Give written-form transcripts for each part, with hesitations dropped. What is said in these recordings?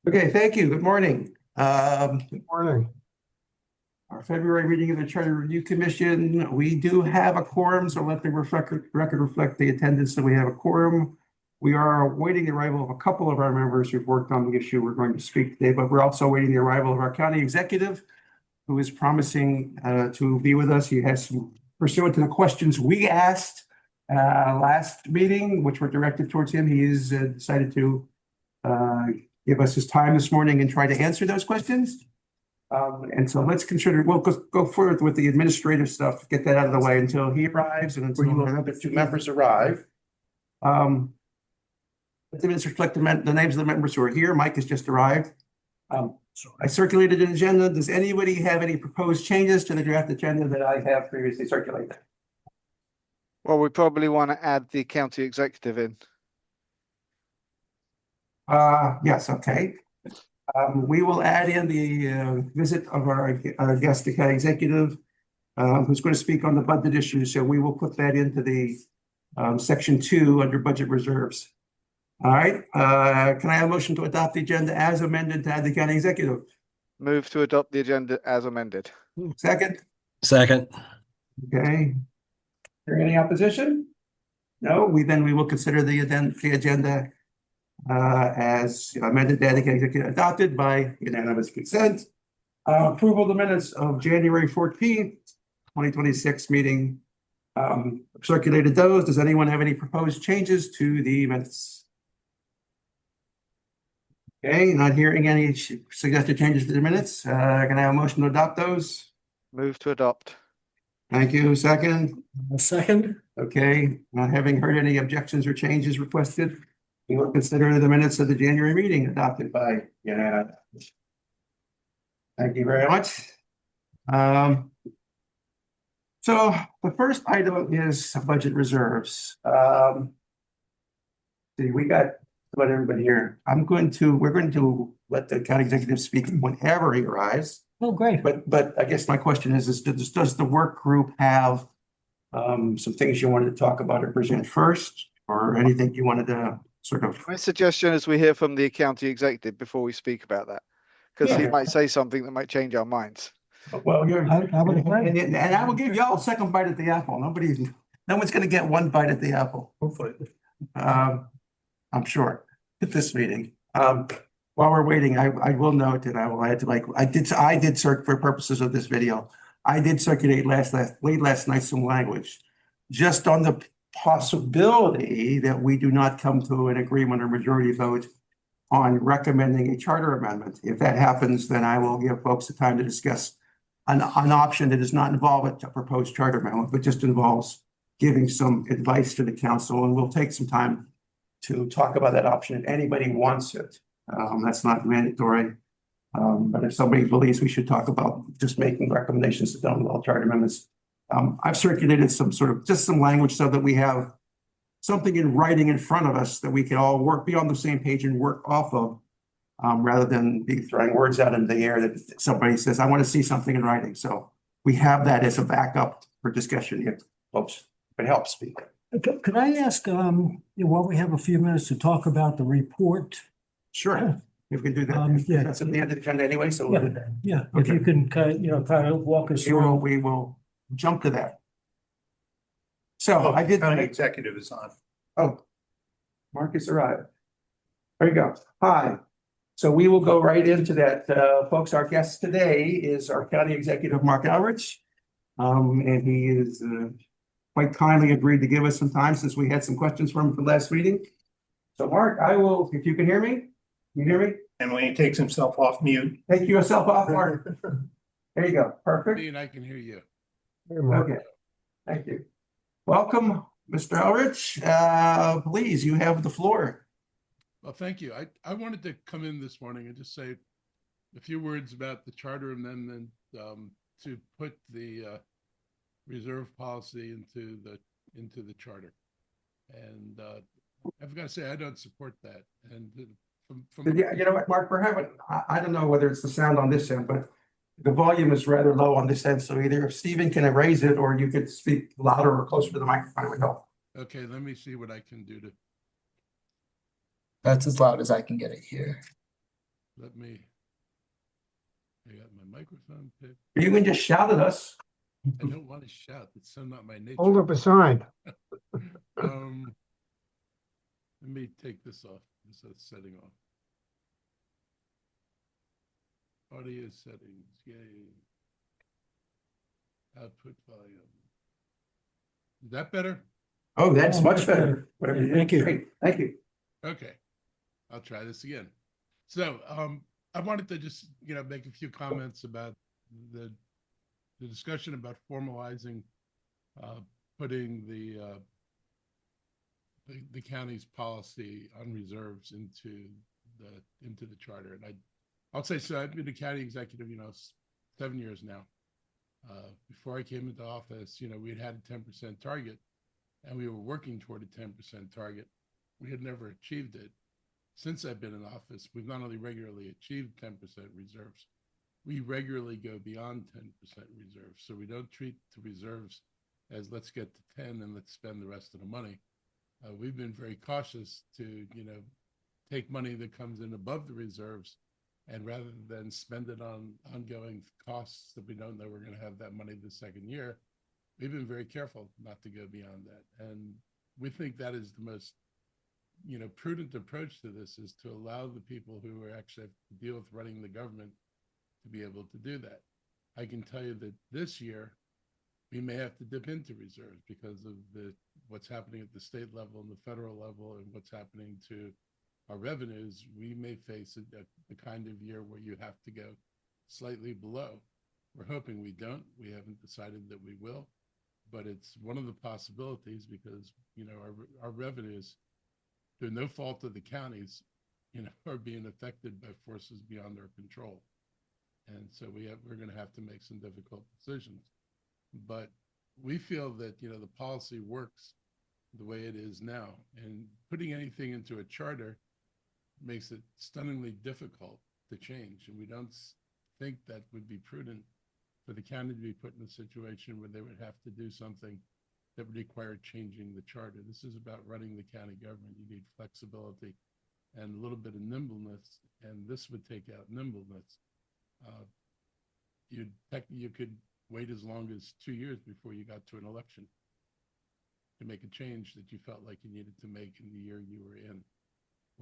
Okay, thank you. Good morning. Good morning. Our February meeting of the Charter Review Commission, we do have a quorum, so let the record reflect the attendance that we have a quorum. We are awaiting the arrival of a couple of our members who've worked on the issue we're going to speak today, but we're also awaiting the arrival of our county executive, who is promising to be with us. He has pursuant to the questions we asked last meeting, which were directed towards him. He has decided to give us his time this morning and try to answer those questions. And so let's consider, we'll go forward with the administrative stuff, get that out of the way until he arrives and until the other two members arrive. Let the minutes reflect the names of the members who are here. Mike has just arrived. I circulated an agenda. Does anybody have any proposed changes to the draft agenda that I have previously circulated? Well, we probably want to add the county executive in. Yes, okay. We will add in the visit of our guest, the county executive, who's going to speak on the budget issue. So we will put that into the section 2 under budget reserves. All right. Can I have a motion to adopt the agenda as amended to add the county executive? Move to adopt the agenda as amended. Second. Second. Okay. Is there any opposition? No. We will consider the agenda as amended, adopted by unanimous consent. Approval of the minutes of January 14th, 2026 meeting. Circulated those. Does anyone have any proposed changes to the minutes? Okay, not hearing any suggested changes to the minutes. Can I have a motion to adopt those? Move to adopt. Thank you. Second. Second. Okay, not having heard any objections or changes requested, we will consider the minutes of the January meeting adopted by unanimous. Thank you very much. So the first item is budget reserves. See, we got about everybody here. We're going to let the county executive speak whenever he arrives. Oh, great. But I guess my question is does the work group have some things you wanted to talk about or present first, or anything you wanted to sort of? My suggestion is we hear from the county executive before we speak about that, because he might say something that might change our minds. Well, I would agree. and I will give y'all a second bite at the apple. No one's going to get one bite at the apple. Hopefully. I'm sure at this meeting. While we're waiting, I will note that I will add to I did search for purposes of this video. I did circulate late last night some language just on the possibility that we do not come to an agreement or majority vote on recommending a charter amendment. If that happens, then I will give folks the time to discuss an option that does not involve a proposed charter amendment, but just involves giving some advice to the council, and we'll take some time to talk about that option if anybody wants it. That's not mandatory. But if somebody believes we should talk about just making recommendations that don't involve charter amendments, I've circulated some language so that we have something in writing in front of us that we can all be on the same page and work off of, rather than be throwing words out into the air that somebody says, I want to see something in writing. So we have that as a backup for discussion if folks, if it helps people. Could I ask, while we have a few minutes to talk about the report? Sure, we can do that. Yeah. That's at the end of the agenda anyway, so we'll do that. Yeah, if you can kind of walk us through. We will jump to that. So I did. County executive is on. Oh, Marcus arrived. There you go. Hi. So we will go right into that. Folks, our guest today is our county executive, Mark Elrich. And he is quite kindly agreed to give us some time since we had some questions from him for the last meeting. So Mark, if you can hear me, you hear me? And when he takes himself off mute. Take yourself off, Mark. There you go. Perfect. And I can hear you. Okay. Thank you. Welcome, Mr. Elrich. Please, you have the floor. Well, thank you. I wanted to come in this morning and just say a few words about the charter amendment to put the reserve policy into the charter. And I've got to say I don't support that. And You know what, Mark, we're having, I don't know whether it's the sound on this end, but the volume is rather low on this end. So either if Stephen can raise it or you could speak louder or closer to the microphone would help. Okay, let me see what I can do to. That's as loud as I can get it here. let me, I got my microphone picked. You can just shout at us. I don't want to shout. It's so not my nature. Hold up a sign. Let me take this off. This is setting off. Audio settings, yay. Output volume. Is that better? Oh, that's much better. Whatever did. Thank you. Great. Thank you. Okay, I'll try this again. So, I wanted to just, make a few comments about the discussion about formalizing, putting the county's policy on reserves into the charter. And I'll say, so I've been a county executive, 7 years now. Before I came into office, we'd had a 10% target, and we were working toward a 10% target. We had never achieved it. Since I've been in office, we've not only regularly achieved 10% reserves, we regularly go beyond 10% reserves. So we don't treat the reserves as let's get to 10 and let's spend the rest of the money. We've been very cautious to, take money that comes in above the reserves, and rather than spend it on ongoing costs that we don't know we're going to have that money the second year, we've been very careful not to go beyond that. And we think that is the most, prudent approach to this, is to allow the people who are actually have to deal with running the government to be able to do that. I can tell you that this year, we may have to dip into reserves because of what's happening at the state level and the federal level, and what's happening to our revenues. We may face the kind of year where you have to go slightly below. We're hoping we don't. We haven't decided that we will, but it's one of the possibilities because, our revenues, through no fault of the counties, are being affected by forces beyond our control. And so we're going to have to make some difficult decisions. But we feel that, the policy works the way it is now, and putting anything into a charter makes it stunningly difficult to change. And we don't think that would be prudent for the county to be put in a situation where they would have to do something that would require changing the charter. This is about running the county government. You need flexibility and a little bit of nimbleness, and this would take out nimbleness. You could wait as long as 2 years before you got to an election to make a change that you felt like you needed to make in the year you were in,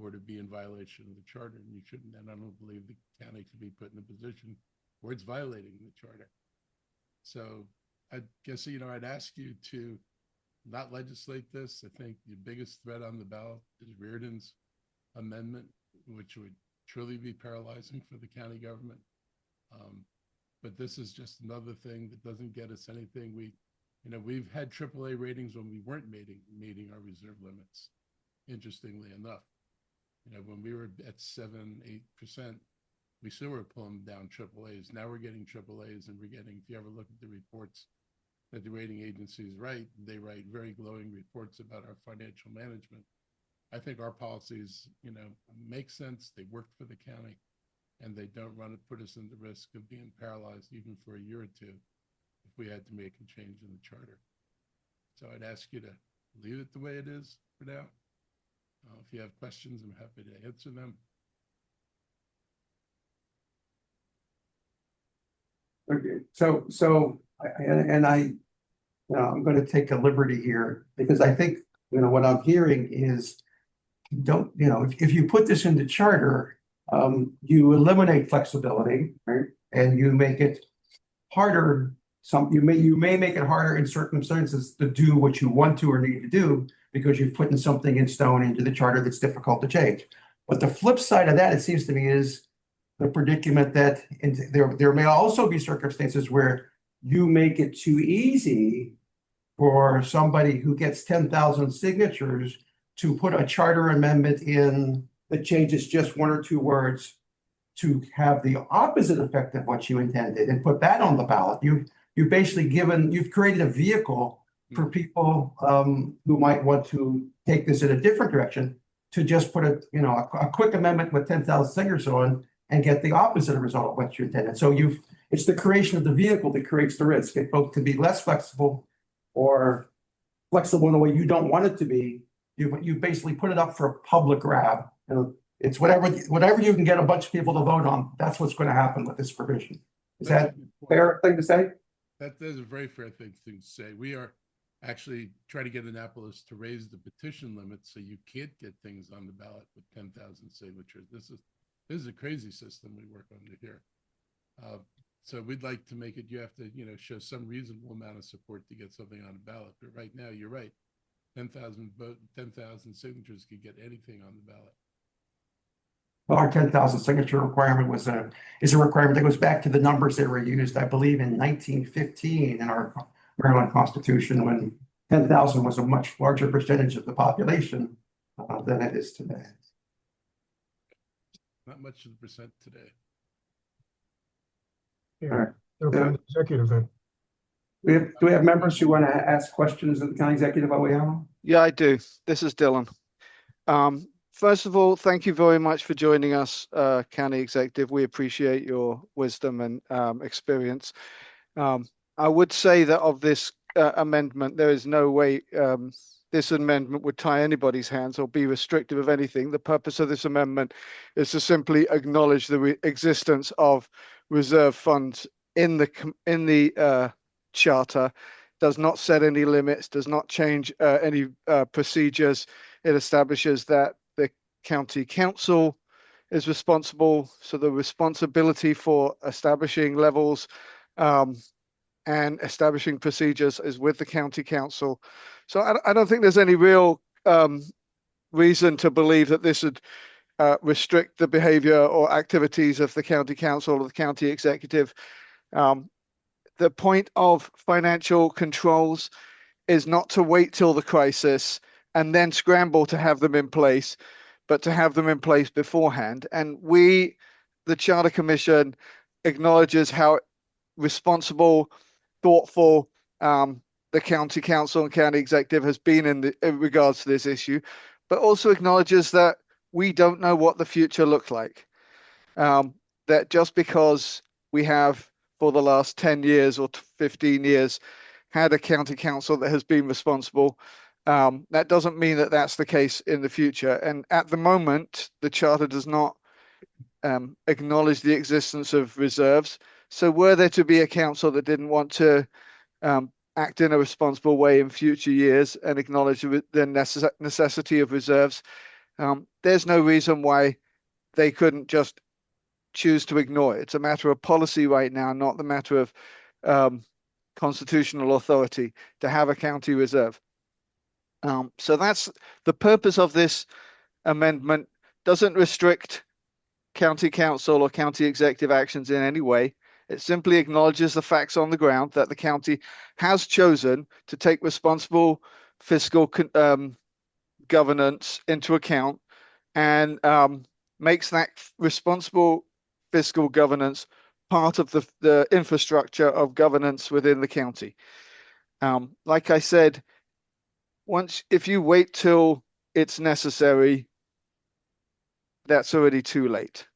or to be in violation of the charter. And you shouldn't, and I don't believe the county should be put in a position where it's violating the charter. So I guess, I'd ask you to not legislate this. I think the biggest threat on the ballot is Reardon's amendment, which would truly be paralyzing for the county government. But this is just another thing that doesn't get us anything. We've had AAA ratings when we weren't meeting our reserve limits, interestingly enough. When we were at 7-8%, we still were pulling down AAAs. Now we're getting AAAs, and if you ever look at the reports that the rating agencies write, they write very glowing reports about our financial management. I think our policies, make sense. They work for the county, and they don't put us into risk of being paralyzed even for a year or two if we had to make a change in the charter. So I'd ask you to leave it the way it is for now. If you have questions, I'm happy to answer them. Okay. So I'm going to take a liberty here because I think, what I'm hearing is if you put this in the charter, you eliminate flexibility, right? And you make it harder. You may make it harder in circumstances to do what you want to or need to do because you've put something in stone into the charter that's difficult to change. But the flip side of that, it seems to me, is the predicament that there may also be circumstances where you make it too easy for somebody who gets 10,000 signatures to put a charter amendment in that changes just one or two words to have the opposite effect of what you intended and put that on the ballot. You've basically you've created a vehicle for people who might want to take this in a different direction to just put a quick amendment with 10,000 signatures on and get the opposite result of what you intended. So it's the creation of the vehicle that creates the risk. It both can be less flexible or flexible in a way you don't want it to be. You basically put it up for a public grab. It's whatever you can get a bunch of people to vote on, that's what's going to happen with this provision. Is That's that a good point. fair thing to say? That is a very fair thing to say. We are actually trying to get Annapolis to raise the petition limit so you can't get things on the ballot with 10,000 signatures. This is a crazy system we work under here. So we'd like to make it, you have to, show some reasonable amount of support to get something on the ballot. But right now, you're right. 10,000 signatures could get anything on the ballot. Well, our 10,000 signature requirement is a requirement that goes back to the numbers that were used, I believe, in 1915 in our Maryland Constitution, when 10,000 was a much larger percentage of the population than it is today. Not much of the percent today. All right. Okay, executive then. Do we have members who want to ask questions of the county executive while we have them? Yeah, I do. This is Dylan. First of all, thank you very much for joining us, County Executive. We appreciate your wisdom and experience. I would say that of this amendment, there is no way this amendment would tie anybody's hands or be restrictive of anything. The purpose of this amendment is to simply acknowledge the existence of reserve funds in the charter. Does not set any limits, does not change any procedures. It establishes that the county council is responsible. So the responsibility for establishing levels and establishing procedures is with the county council. So I don't think there's any real reason to believe that this would restrict the behavior or activities of the county council or the county executive. The point of financial controls is not to wait till the crisis and then scramble to have them in place, but to have them in place beforehand. And the Charter Commission, acknowledges how responsible, thoughtful the county council and county executive has been in regards to this issue, but also acknowledges that we don't know what the future looks like. That just because we have, for the last 10 years or 15 years, had a county council that has been responsible, that doesn't mean that that's the case in the future. And at the moment, the charter does not acknowledge the existence of reserves. So were there to be a council that didn't want to act in a responsible way in future years and acknowledge the necessity of reserves, there's no reason why they couldn't just choose to ignore it. It's a matter of policy right now, not the matter of constitutional authority to have a county reserve. So that's the purpose of this amendment. Doesn't restrict county council or county executive actions in any way. It simply acknowledges the facts on the ground that the county has chosen to take responsible fiscal governance into account and makes that responsible fiscal governance part of the infrastructure of governance within the county. Like I said, if you wait till it's necessary, that's already too late.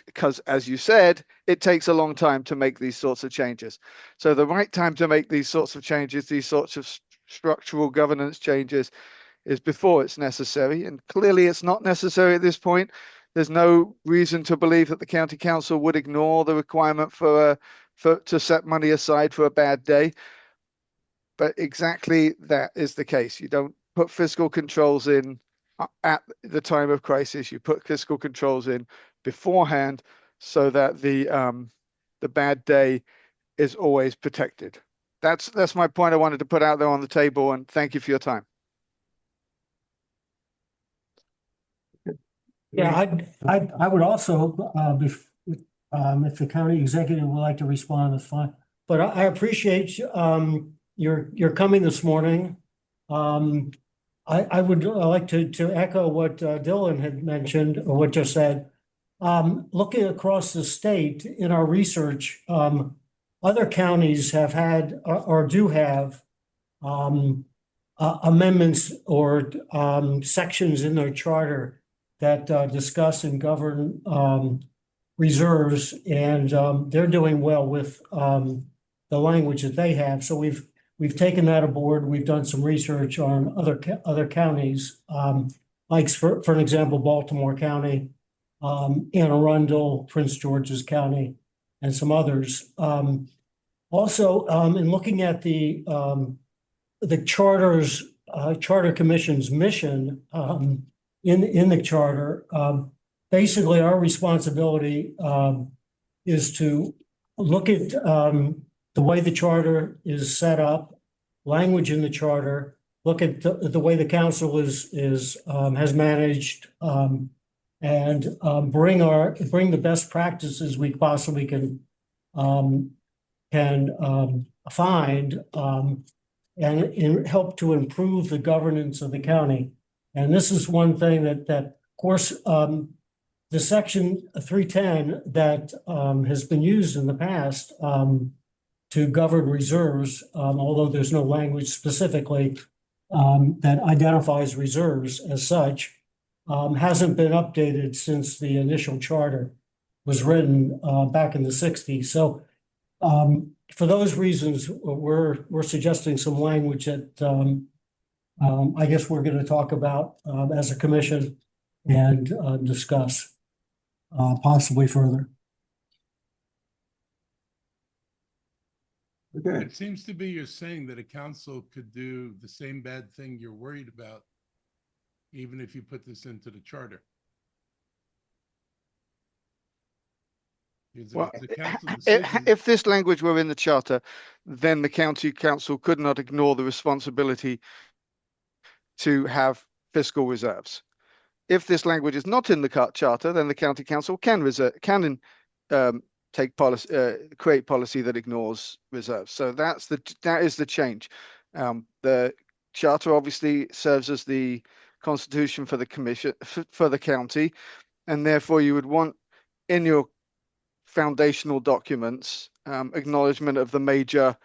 Because as you said, it takes a long time to make these sorts of changes. So the right time to make these sorts of changes, these sorts of structural governance changes, is before it's necessary. And clearly it's not necessary at this point. There's no reason to believe that the county council would ignore the requirement to set money aside for a bad day. But exactly that is the case. You don't put fiscal controls in at the time of crisis. You put fiscal controls in beforehand so that the bad day is always protected. That's my point I wanted to put out there on the table, and thank you for your time. Yeah, I would also, if the county executive would like to respond, that's fine. But I appreciate your coming this morning. I would like to echo what Dylan had mentioned or what just said. Looking across the state in our research, other counties have had or do have amendments or sections in their charter that discuss and govern reserves, and they're doing well with the language that they have. So we've taken that aboard. We've done some research on other counties, like for an example, Baltimore County, Anne Arundel, Prince George's County, and some others. Also, in looking at the Charter Commission's mission, in the charter, basically our responsibility, is to look at, the way the charter is set up, language in the charter, look at the way the council has managed, and bring the best practices we possibly can find, and help to improve the governance of the county. And this is one thing that of course, the section 310 that has been used in the past to govern reserves, although there's no language specifically that identifies reserves as such, hasn't been updated since the initial charter was written back in the 60s. So for those reasons, we're suggesting some language that I guess we're going to talk about as a commission and discuss possibly further. Okay. It seems to be you're saying that a council could do the same bad thing you're worried about, even if you put this into the charter. Because Well, if it's a council decision, if this language were in the charter, then the county council could not ignore the responsibility to have fiscal reserves. If this language is not in the charter, then the county council can take policy, create policy that ignores reserves. So that is the change. The charter obviously serves as the constitution for the commission for the county, and therefore you would want in your foundational documents acknowledgement of the major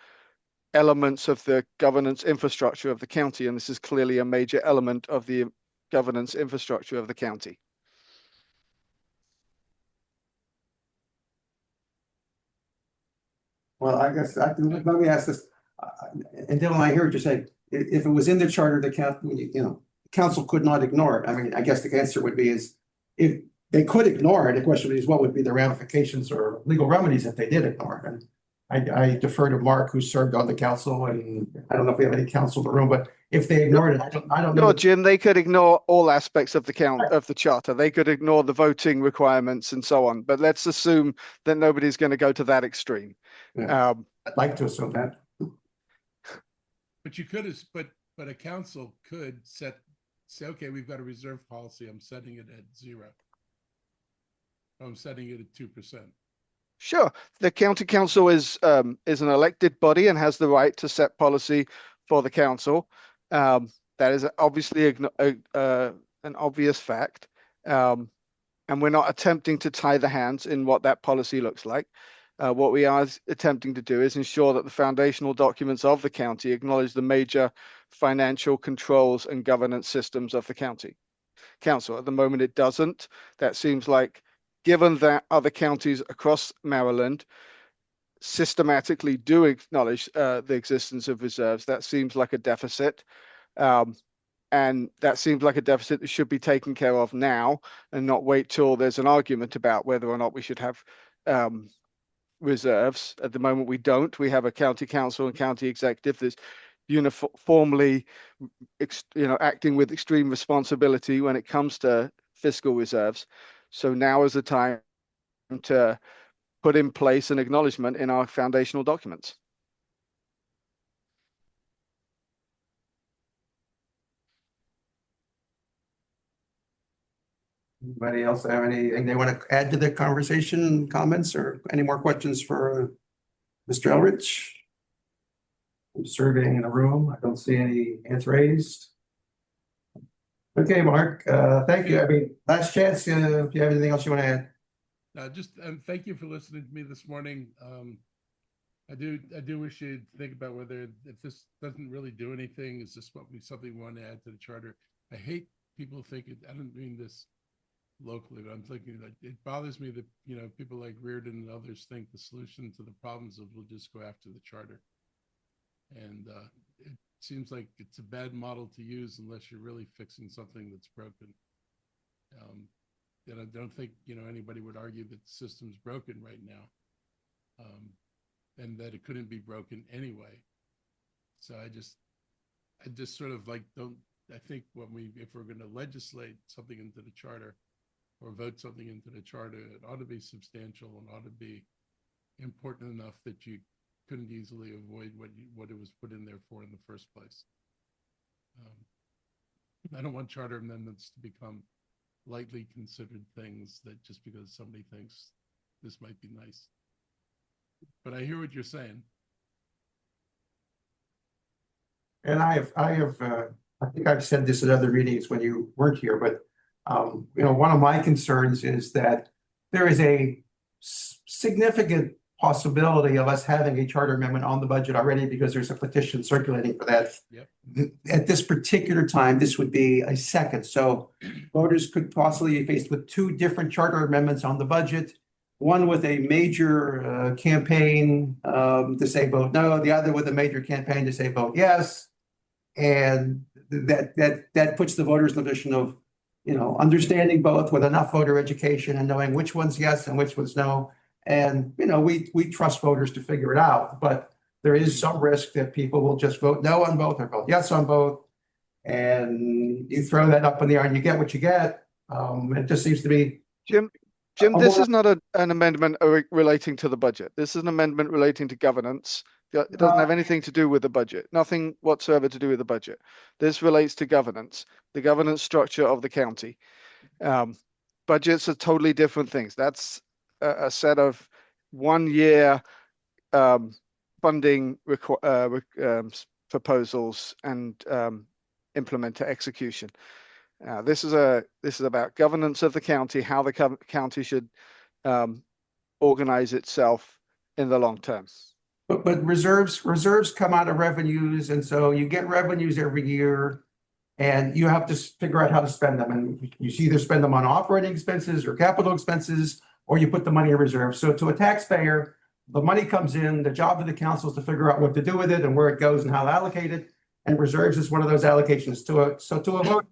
elements of the governance infrastructure of the county, and this is clearly a major element of the governance infrastructure of the county. Well, I guess, let me ask this, and Dylan, I hear what you're saying. If it was in the charter, the council could not ignore it. I mean, I guess the answer would be is, if they could ignore it, the question is, what would be the ramifications or legal remedies if they did ignore it? And I defer to Mark, who served on the council, and I don't know if we have any council in the room, but if they ignored it, I don't know. No, Jim, they could ignore all aspects of the charter. They could ignore the voting requirements and so on. But let's assume that nobody's going to go to that extreme. Yeah. I'd like to assume that. but you could, but a council could say, okay, we've got a reserve policy. I'm setting it at 0. I'm setting it at 2%. Sure, the county council is an elected body and has the right to set policy for the council. That is obviously an obvious fact, and we're not attempting to tie the hands in what that policy looks like. What we are attempting to do is ensure that the foundational documents of the county acknowledge the major financial controls and governance systems of the county council. At the moment, it doesn't. That seems like, given that other counties across Maryland systematically do acknowledge the existence of reserves, that seems like a deficit. And that seems like a deficit that should be taken care of now and not wait till there's an argument about whether or not we should have reserves. At the moment, we don't. We have a county council and county executive that's uniformly, acting with extreme responsibility when it comes to fiscal reserves. So now is the time to put in place an acknowledgement in our foundational documents. Anybody else have anything they want to add to the conversation, comments, or any more questions for Mr. Elrich? I'm surveying the room. I don't see any hands raised. Okay, Mark, thank you. I mean, last chance, if you have anything else you want to add. Just thank you for listening to me this morning. I do wish you'd think about whether, if this doesn't really do anything, is this something we want to add to the charter? I hate people thinking, I don't mean this locally, but I'm thinking that it bothers me that, people like Reardon and others think the solution to the problems of we'll just go after the charter. And seems like it's a bad model to use unless you're really fixing something that's broken. And I don't think, anybody would argue that the system's broken right now. And that it couldn't be broken anyway. So I just sort of like I think if we're going to legislate something into the charter or vote something into the charter, it ought to be substantial and ought to be important enough that you couldn't easily avoid what it was put in there for in the first place. I don't want charter amendments to become lightly considered things that just because somebody thinks this might be nice. But I hear what you're saying. And I think I've said this at other meetings when you weren't here, but one of my concerns is that there is a significant possibility of us having a charter amendment on the budget already because there's a petition circulating for that. Yep. At this particular time, this would be a second. So voters could possibly be faced with two different charter amendments on the budget. One with a major campaign to say vote no, the other with a major campaign to say vote yes. And that puts the voters in the position of, understanding both with enough voter education and knowing which one's yes and which one's no. And, we trust voters to figure it out, but there is some risk that people will just vote no on both or vote yes on both. And you throw that up in the air and you get what you get. It just seems to be. Jim, this is not an amendment relating to the budget. This is an amendment relating to governance. It doesn't have anything to do with the budget. Nothing whatsoever to do with the budget. This relates to governance, the governance structure of the county. Budgets are totally different things. That's a set of 1 year funding proposals and implementer execution. This is about governance of the county, how the county should organize itself in the long term. But reserves come out of revenues, and so you get revenues every year, and you have to figure out how to spend them. And you either spend them on operating expenses or capital expenses, or you put the money in reserve. So to a taxpayer, the money comes in. The job of the council is to figure out what to do with it and where it goes and how to allocate it. And reserves is one of those allocations. To a vote,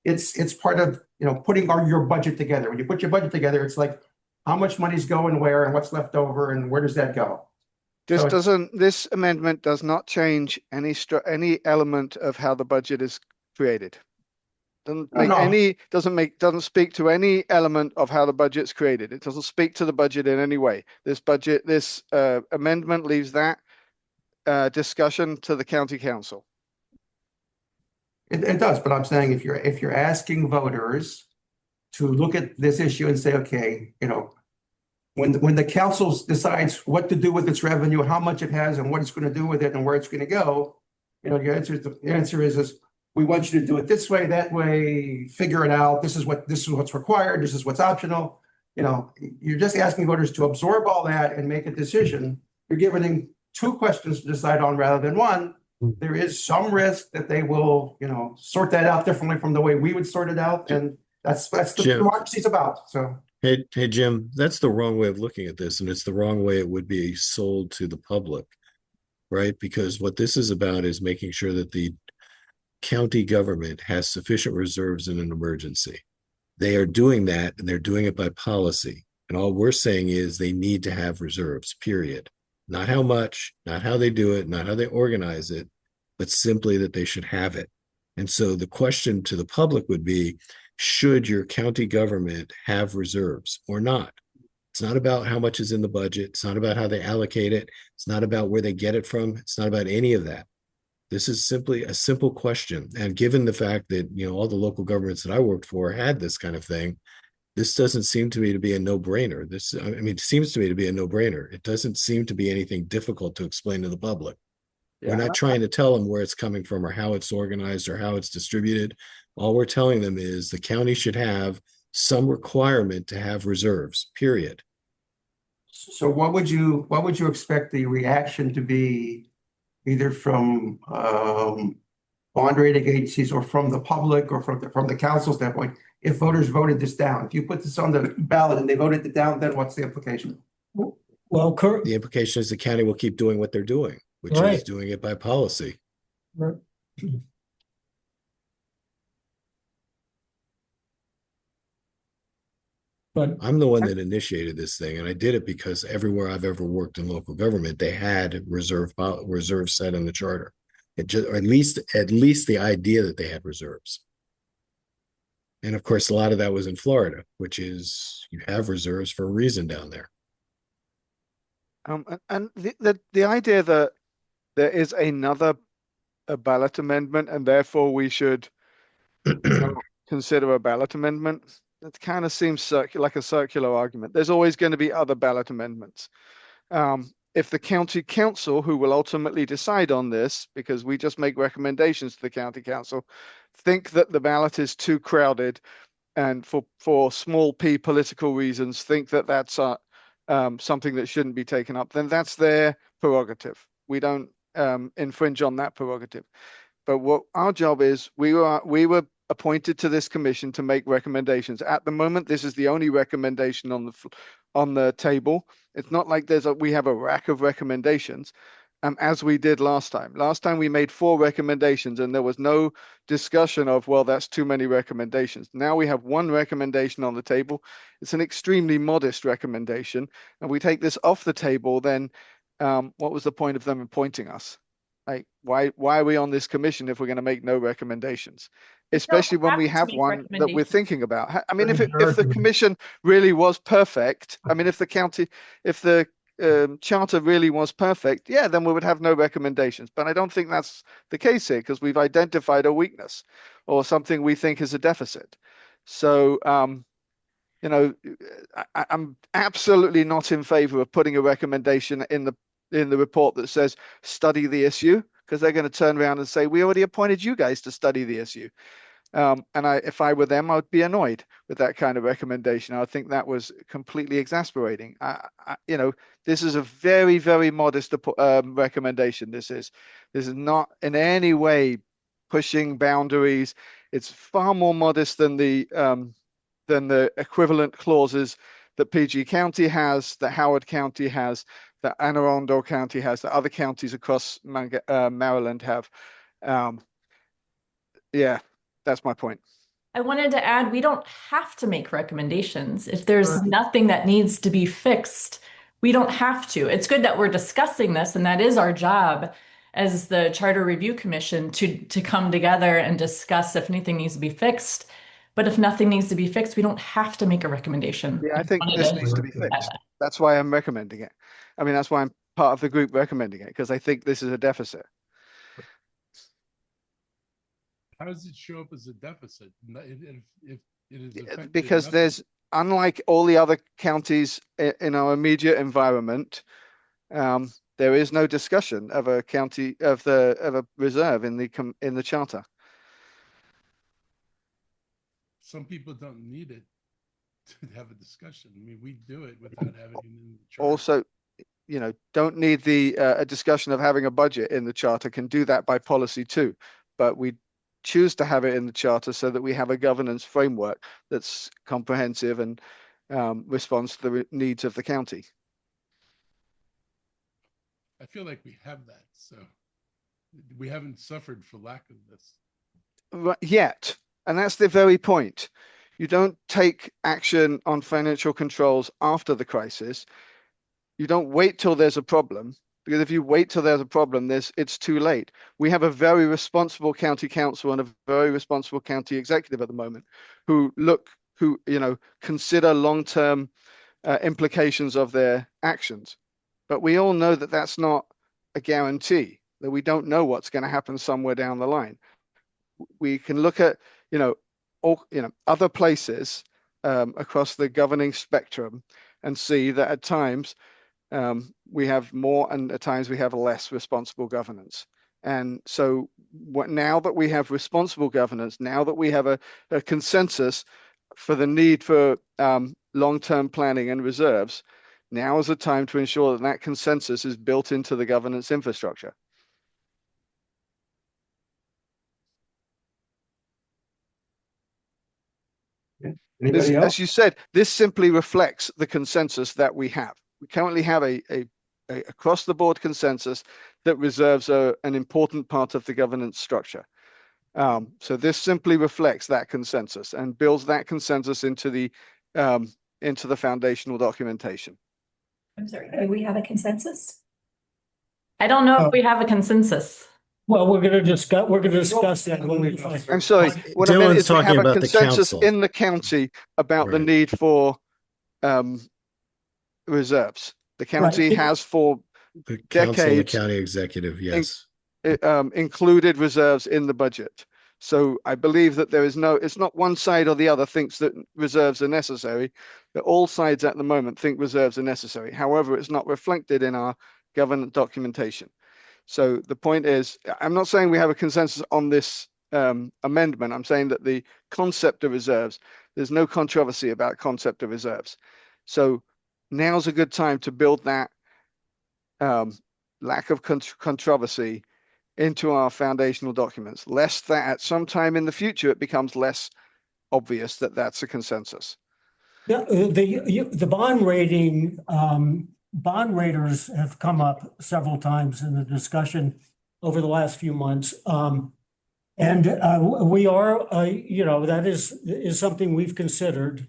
it's part of putting your budget together. When you put your budget together, it's like how much money's going where and what's left over and where does that go. This amendment does not change any element of how the budget is created. Doesn't speak to any element of how the budget's created. It doesn't speak to the budget in any way. This amendment leaves that discussion to the county council. It does, but I'm saying if you're asking voters to look at this issue and say, okay, when the council decides what to do with its revenue, how much it has, and what it's going to do with it, and where it's going to go, the answer is we want you to do it this way, that way, figure it out. This is what's required. This is what's optional. You're just asking voters to absorb all that and make a decision. You're giving them two questions to decide on rather than one. There is some risk that they will, sort that out differently from the way we would sort it out, and that's the democracy's about. So. Hey, Jim, that's the wrong way of looking at this, and it's the wrong way it would be sold to the public, right? Because what this is about is making sure that the county government has sufficient reserves in an emergency. They are doing that, and they're doing it by policy. And all we're saying is they need to have reserves, period. Not how much, not how they do it, not how they organize it, but simply that they should have it. And so the question to the public would be, should your county government have reserves or not? It's not about how much is in the budget. It's not about how they allocate it. It's not about where they get it from. It's not about any of that. This is simply a simple question. And given the fact that, all the local governments that I worked for had this kind of thing, this doesn't seem to me to be a no-brainer. It seems to me to be a no-brainer. It doesn't seem to be anything difficult to explain to the public. Yeah. We're not trying to tell them where it's coming from or how it's organized or how it's distributed. All we're telling them is the county should have some requirement to have reserves, period. So what would you expect the reaction to be, either from bond rating agencies or from the public or from the council standpoint, if voters voted this down? If you put this on the ballot and they voted it down, then what's the implication? Well, the implication is the county will keep doing what they're doing, which is doing it by policy. But I'm the one that initiated this thing, and I did it because everywhere I've ever worked in local government, they had reserves set in the charter. It just, or at least the idea that they had reserves. And of course, a lot of that was in Florida, which is you have reserves for a reason down there. And the idea that there is another a ballot amendment and therefore we should not consider a ballot amendment, that kind of seems like a circular argument. There's always going to be other ballot amendments. If the county council, who will ultimately decide on this, because we just make recommendations to the county council, think that the ballot is too crowded and for small p political reasons think that that's something that shouldn't be taken up, then that's their prerogative. We don't infringe on that prerogative. But what our job is, we were appointed to this commission to make recommendations. At the moment, this is the only recommendation on the table. It's not like we have a rack of recommendations, as we did last time. Last time we made 4 recommendations and there was no discussion of, well, that's too many recommendations. Now we have 1 recommendation on the table. It's an extremely modest recommendation, and we take this off the table, then what was the point of them appointing us? Like, why are we on this commission if we're going to make no recommendations? Especially when we have one that we're thinking about. I mean, if the commission really was perfect, I mean, if the charter really was perfect, yeah, then we would have no recommendations. But I don't think that's the case here, because we've identified a weakness or something we think is a deficit. So, you know, I'm absolutely not in favor of putting a recommendation in the report that says study the issue, because they're going to turn around and say, we already appointed you guys to study the issue. And if I were them, I would be annoyed with that kind of recommendation. I think that was completely exasperating. You know, this is a very, very modest recommendation. This is not in any way pushing boundaries. It's far more modest than the equivalent clauses that PG County has, that Howard County has, that Anne Arundel County has, that other counties across Maryland have. Yeah, that's my point. I wanted to add, we don't have to make recommendations. If there's nothing that needs to be fixed, we don't have to. It's good that we're discussing this, and that is our job as the Charter Review Commission to come together and discuss if anything needs to be fixed. But if nothing needs to be fixed, we don't have to make a recommendation. Yeah, I think this needs to be fixed. That's why I'm recommending it. I mean, that's why I'm part of the group recommending it, because I think this is a deficit. How does it show up as a deficit? If it is Because there's, unlike all the other counties in our immediate environment, there is no discussion of a county of a reserve in the charter. Some people don't need it to have a discussion. I mean, we do it without having it in the charter. Also, you know, don't need a discussion of having a budget in the charter, can do that by policy too. But we choose to have it in the charter so that we have a governance framework that's comprehensive and responds to the needs of the county. I feel like we have that, so we haven't suffered for lack of this. Yet, and that's the very point. You don't take action on financial controls after the crisis. You don't wait till there's a problem, because if you wait till there's a problem, it's too late. We have a very responsible county council and a very responsible county executive at the moment who you know, consider long-term implications of their actions. But we all know that that's not a guarantee, that we don't know what's going to happen somewhere down the line. We can look at, you know, other places across the governing spectrum and see that at times we have more and at times we have less responsible governance. And so now that we have responsible governance, now that we have a consensus for the need for long-term planning and reserves, now is the time to ensure that that consensus is built into the governance infrastructure. Yeah. Anybody else? As you said, this simply reflects the consensus that we have. We currently have a across the board consensus that reserves are an important part of the governance structure. So this simply reflects that consensus and builds that consensus into the foundational documentation. I'm sorry, do we have a consensus? I don't know if we have a consensus. Well, we're gonna discuss that when we. I'm sorry, what I meant Dylan's is we talking have a about the consensus council. in the county about the Right. need for reserves. The county Right. has for The council and the decades county executive, yes. included reserves in the budget. So I believe that it's not one side or the other thinks that reserves are necessary, that all sides at the moment think reserves are necessary. However, it's not reflected in our government documentation. So the point is, I'm not saying we have a consensus on this amendment. I'm saying that the concept of reserves, there's no controversy about concept of reserves. So now's a good time to build that lack of controversy into our foundational documents, lest that at some time in the future it becomes less obvious that that's a consensus. Yeah, the bond rating, bond raters have come up several times in the discussion over the last few months. And we are, that is something we've considered.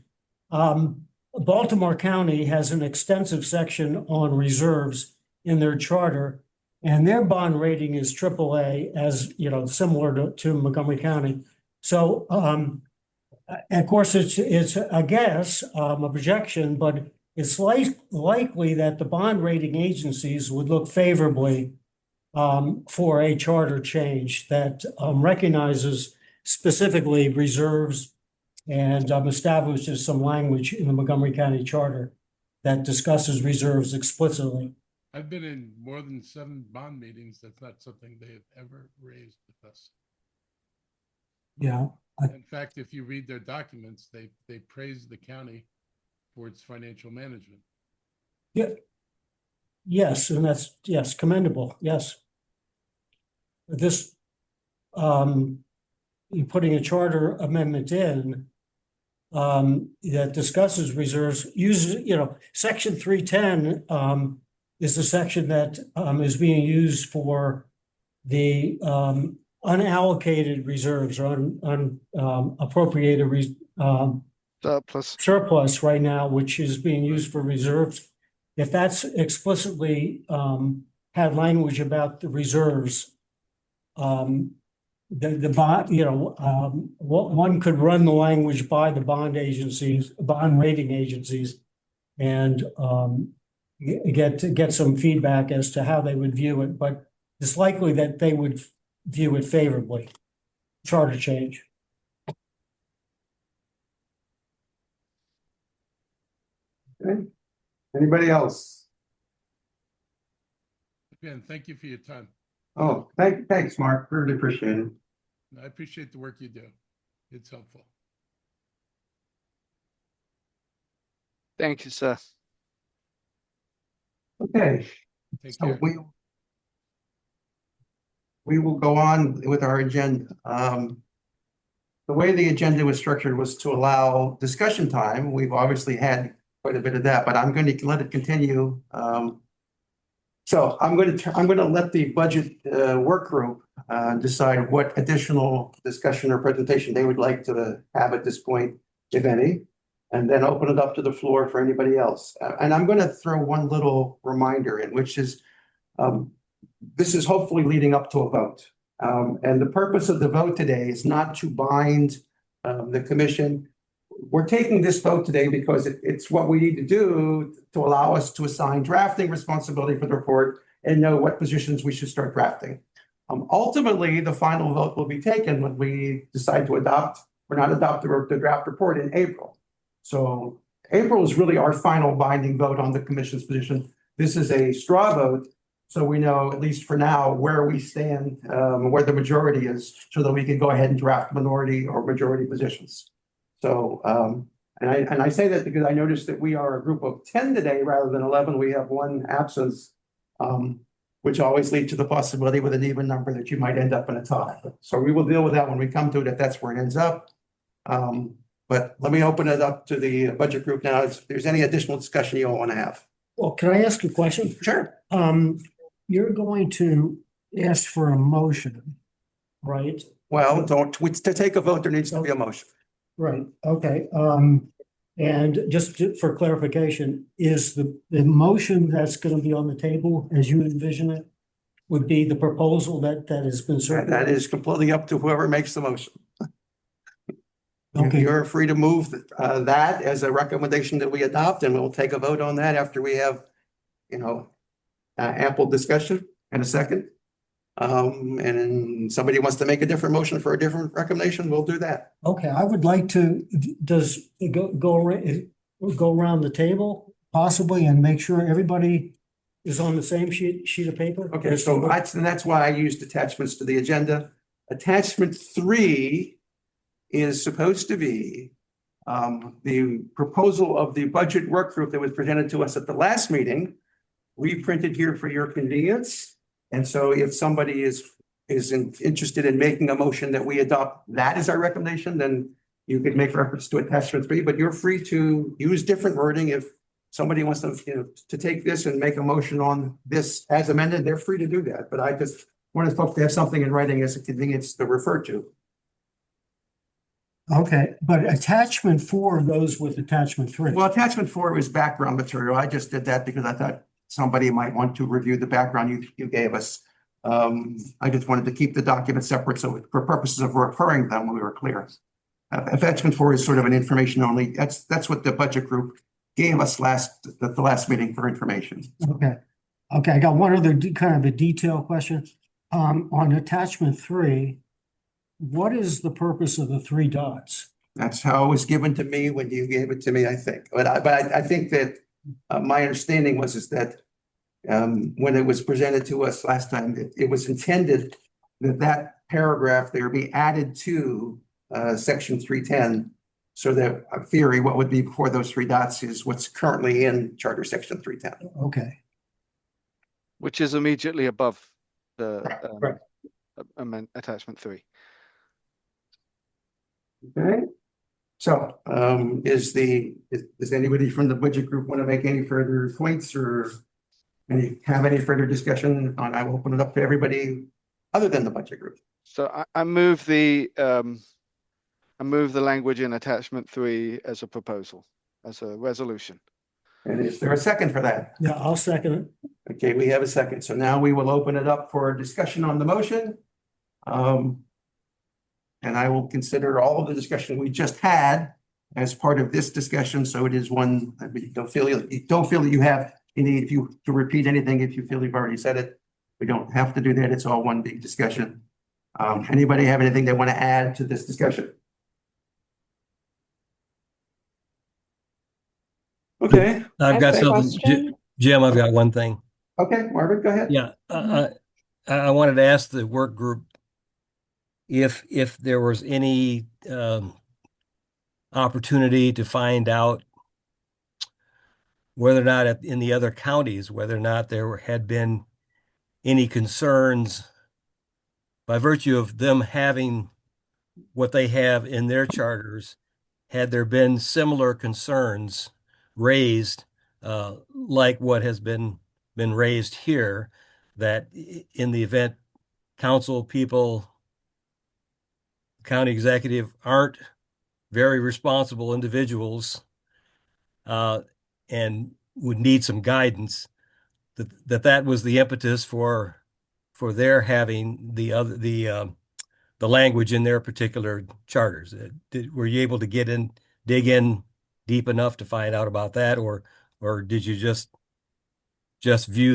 Baltimore County has an extensive section on reserves in their charter, and their bond rating is AAA, as similar to Montgomery County. So, of course, it's a guess, a projection, but it's likely that the bond rating agencies would look favorably for a charter change that recognizes specifically reserves and establishes some language in the Montgomery County Charter that discusses reserves explicitly. I've been in more than 7 bond meetings. That's not something they have ever raised with us. Yeah. In fact, if you read their documents, they praise the county for its financial management. Yeah. Yes, and that's commendable. Yes. This putting a charter amendment in that discusses reserves uses, Section 310 is the section that is being used for the unallocated reserves or unappropriated surplus right now, which is being used for reserves. If that's explicitly had language about the reserves, the bond, one could run the language by the bond rating agencies, and get some feedback as to how they would view it. But it's likely that they would view it favorably. Charter change. Okay. Anybody else? Again, thank you for your time. Oh, thanks, Mark. Really appreciate it. I appreciate the work you do. It's helpful. Thank you, sir. Okay, Take so care. we will go on with our agenda. The way the agenda was structured was to allow discussion time. We've obviously had quite a bit of that, but I'm going to let it continue. So I'm going to let the budget work group decide what additional discussion or presentation they would like to have at this point, if any, and then open it up to the floor for anybody else. And I'm going to throw one little reminder in, which is this is hopefully leading up to a vote. And the purpose of the vote today is not to bind the commission. We're taking this vote today because it's what we need to do to allow us to assign drafting responsibility for the report and know what positions we should start drafting. Ultimately, the final vote will be taken when we decide to adopt or not adopt the draft report in April. So April is really our final binding vote on the commission's position. This is a straw vote, so we know, at least for now, where we stand, where the majority is, so that we can go ahead and draft minority or majority positions. So, and I say that because I noticed that we are a group of 10 today rather than 11. We have one absence, which always leads to the possibility with an even number that you might end up in a tie. So we will deal with that when we come to it, if that's where it ends up. But let me open it up to the budget group now. If there's any additional discussion you all want to have. Well, can I ask a question? Sure. you're going to ask for a motion, right? Well, to take a vote, there needs to be a motion. Right, okay, and for clarification, is the motion that's gonna be on the table as you envision it would be the proposal that has been That circulated? is completely up to whoever makes the motion. Okay. You're free to move that as a recommendation that we adopt, and we'll take a vote on that after we have, ample discussion in a second. And then somebody wants to make a different motion for a different recommendation, we'll do that. Okay, I would like to, does it go around the table possibly and make sure everybody is on the same sheet of paper? Okay, so that's why I used attachments to the agenda. Attachment 3 is supposed to be the proposal of the budget work group that was presented to us at the last meeting, reprinted here for your convenience. And so if somebody is interested in making a motion that we adopt that as our recommendation, then you could make reference to attachment 3, but you're free to use different wording. If somebody wants to take this and make a motion on this as amended, they're free to do that. But I just wanted folks to have something in writing as a convenience to refer to. Okay, but attachment 4 goes with attachment 3. Well, attachment 4 is background material. I just did that because I thought somebody might want to review the background you gave us. I just wanted to keep the document separate, so for purposes of referring them, we were clear. Attachment 4 is sort of an information only. That's what the budget group gave us the last meeting for information. Okay, I got one other kind of a detail question. On attachment 3, what is the purpose of the 3 dots? That's how it was given to me when you gave it to me, I think. But I think that my understanding is that when it was presented to us last time, it was intended that paragraph there be added to section 310, so that in theory, what would be before those 3 dots is what's currently in Charter Section 310. Okay. Which is immediately above the Right. attachment 3. Okay. So does anybody from the budget group want to make any further points or have any further discussion on? I will open it up to everybody other than the budget group. So I move the language in attachment 3 as a proposal, as a resolution. And is there a second for that? Yeah, I'll second it. Okay, we have a second. So now we will open it up for discussion on the motion. And I will consider all of the discussion we just had as part of this discussion. So it is one that you don't feel that you have any to repeat anything if you feel you've already said it. We don't have to do that. It's all one big discussion. Anybody have anything they want to add to this discussion? Okay. I've got a something, question. Jim, I've got one thing. Okay, Marvin, go ahead. Yeah, I wanted to ask the work group if there was any opportunity to find out whether or not in the other counties, whether or not there had been any concerns by virtue of them having what they have in their charters. Had there been similar concerns raised, like what has been raised here, that in the event council people, county executive aren't very responsible individuals, and would need some guidance, that was the impetus for their having the language in their particular charters. Were you able to dig in deep enough to find out about that, or did you just view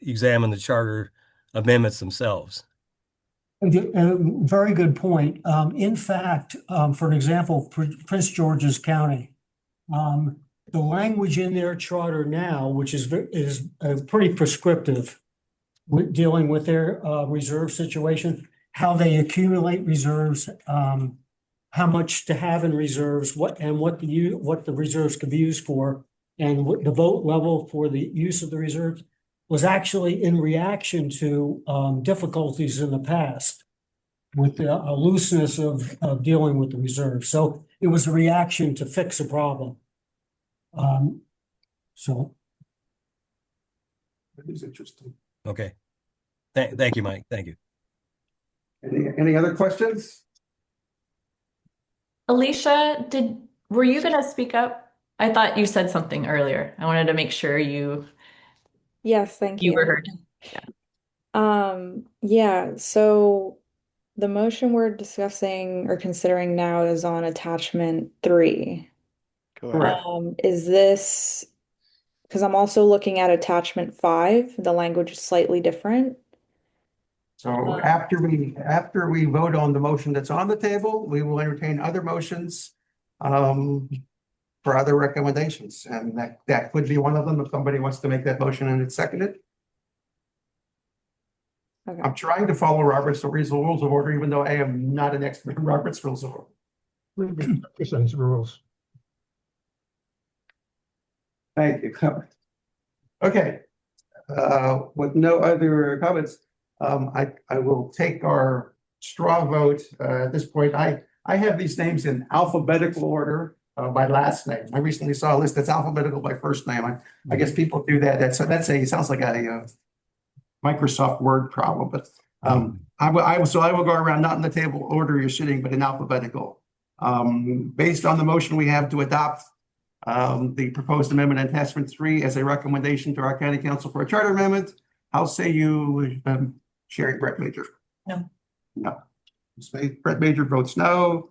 examine the charter amendments themselves? Very good point. In fact, for an example, Prince George's County, the language in their charter now, which is pretty prescriptive with dealing with their reserve situation, how they accumulate reserves, how much to have in reserves, what the reserves could be used for, and what the vote level for the use of the reserves, was actually in reaction to difficulties in the past with the looseness of dealing with the reserves. So it was a reaction to fix a problem. So That is interesting. Okay. Thank you, Mike. Thank you. Any other questions? Alicia, were you gonna speak up? I thought you said something earlier. I wanted to make sure you Yes, thank were you. heard. Yeah, so the motion we're discussing or considering now is on attachment 3. Correct. Is this, because I'm also looking at attachment 5, the language is slightly different. So after we vote on the motion that's on the table, we will entertain other motions for other recommendations, and that could be one of them if somebody wants to make that motion and it's seconded. Okay. I'm trying to follow Robert's rules of order, even though I am not an expert in Robert's rules of order. Percentage rules. Thank you. Okay. With no other comments, I will take our straw vote. At this point, I have these names in alphabetical order by last name. I recently saw a list that's alphabetical by first name. I guess people do that. Sounds like a Microsoft Word problem, but I will go around not in the table order you're sitting, but in alphabetical. Based on the motion we have to adopt the proposed amendment attachment 3 as a recommendation to our county council for a charter amendment, how say you, Sherry Brett Major? No. No. Brett Major votes no.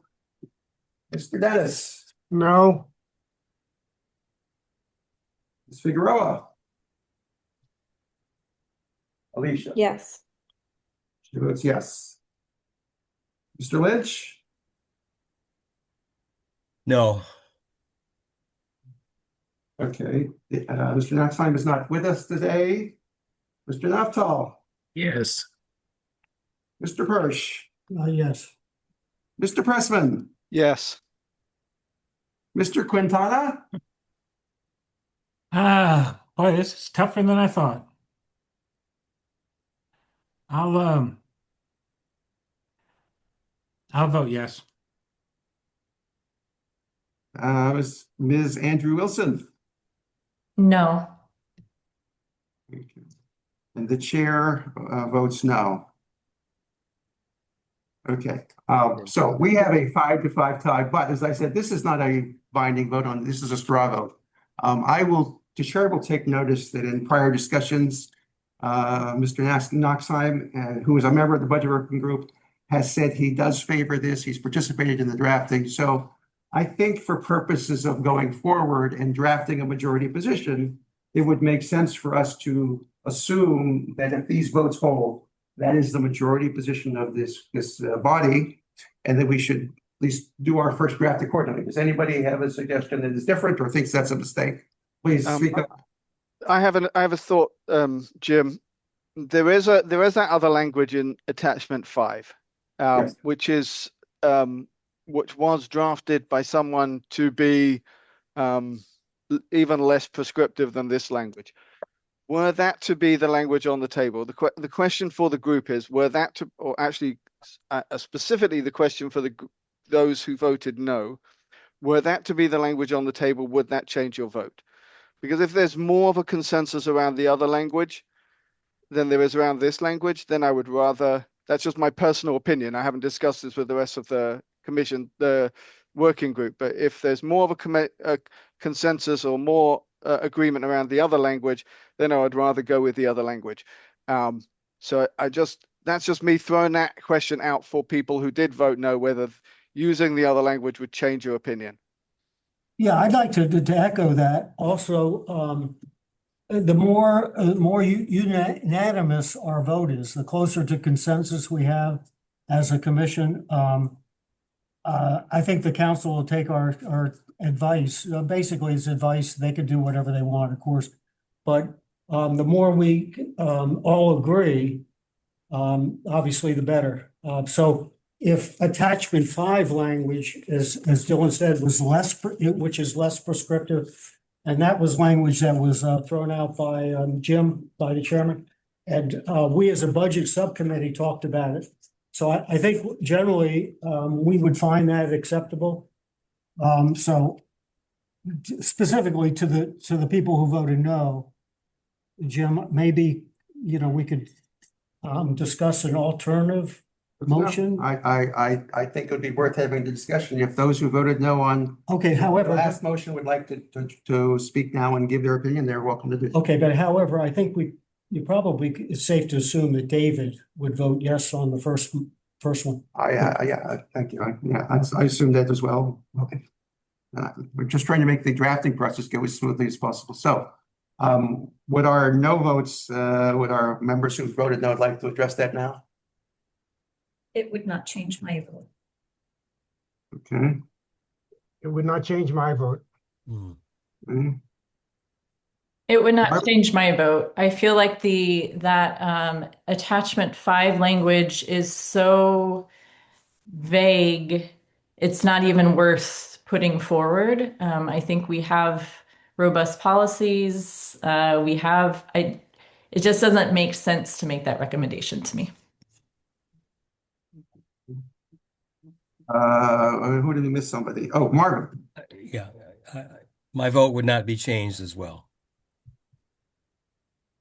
Mr. Dennis? No. Ms. Figueroa? Alicia? Yes. She votes yes. Mr. Lynch? No. Okay. Mr. Notstein is not with us today. Mr. Naftal? Yes. Mr. Hirsch? Yes. Mr. Pressman? Yes. Mr. Quintana? Boy, this is tougher than I thought. I'll vote yes. Ms. Andrew Wilson? No. And the chair votes no. Okay, so we have a 5-5 tie, but as I said, this is not a binding vote on, this is a straw vote. The chair will take notice that in prior discussions, Mr. Noxheim, who is a member of the budget working group, has said he does favor this. He's participated in the drafting. So I think for purposes of going forward and drafting a majority position, it would make sense for us to assume that if these votes hold, that is the majority position of this body, and that we should at least do our first draft accordingly. Does anybody have a suggestion that is different or thinks that's a mistake? Please speak up. I have a thought, Jim. There is that other language in attachment 5, Yes. which was drafted by someone to be even less prescriptive than this language. Were that to be the language on the table, the question for the group is, were that to, or actually specifically the question for those who voted no, were that to be the language on the table, would that change your vote? Because if there's more of a consensus around the other language than there is around this language, then I would rather, that's just my personal opinion. I haven't discussed this with the rest of the commission, the working group, but if there's more of a consensus or more agreement around the other language, then I would rather go with the other language. So that's just me throwing that question out for people who did vote no, whether using the other language would change your opinion. Yeah, I'd like to echo that. Also, the more unanimous our vote is, the closer to consensus we have as a commission. I think the council will take our advice. Basically, it's advice. They could do whatever they want, of course. But the more we all agree, obviously, the better. So if attachment 5 language, as Dylan said, was which is less prescriptive, and that was language that was thrown out by Jim, by the chairman, and we as a budget subcommittee talked about it. So I think generally we would find that acceptable. So specifically to the people who voted no, Jim, maybe we could discuss an alternative motion. I think it would be worth having the discussion if those who voted no on Okay, the however, last motion would like to speak now and give their opinion, they're welcome to do so. okay, but however, I think it's safe to assume that David would vote yes on the first one. Yeah, thank you. I assume that as well. Okay. We're just trying to make the drafting process go as smoothly as possible. So, would our no votes, would our members who voted no like to address that now? It would not change my vote. Okay. It would not change my vote. Mhm. It would not Mark? change my vote. I feel like that attachment 5 language is so vague, it's not even worth putting forward. I think we have robust policies. It just doesn't make sense to make that recommendation to me. Who did we miss? Somebody? Oh, Marvin. Yeah, my vote would not be changed as well.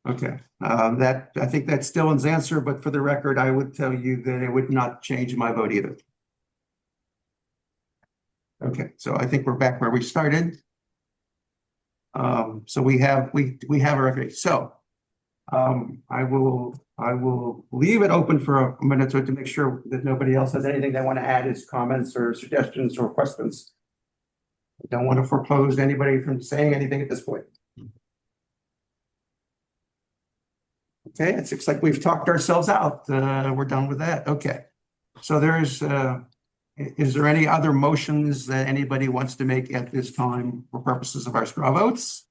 Okay. I think that's Dylan's answer, but for the record, I would tell you that it would not change my vote either. Okay, so I think we're back where we started. So we have a record. So I will leave it open for a minute to make sure that nobody else has anything they want to add as comments or suggestions or questions. I don't want to foreclose anybody from saying anything at this point. Okay, it looks like we've talked ourselves out. We're done with that. Okay. So is there any other motions that anybody wants to make at this time for purposes of our straw votes?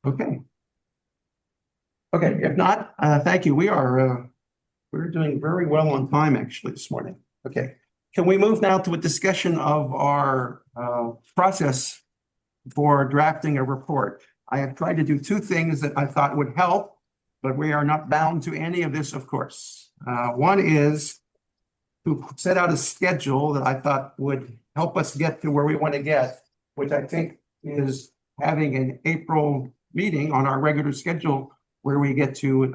Okay. Okay, if not, thank you. We're doing very well on time actually this morning. Okay. Can we move now to a discussion of our process for drafting a report? I have tried to do two things that I thought would help, but we are not bound to any of this, of course. One is to set out a schedule that I thought would help us get to where we want to get, which I think is having an April meeting on our regular schedule where we get to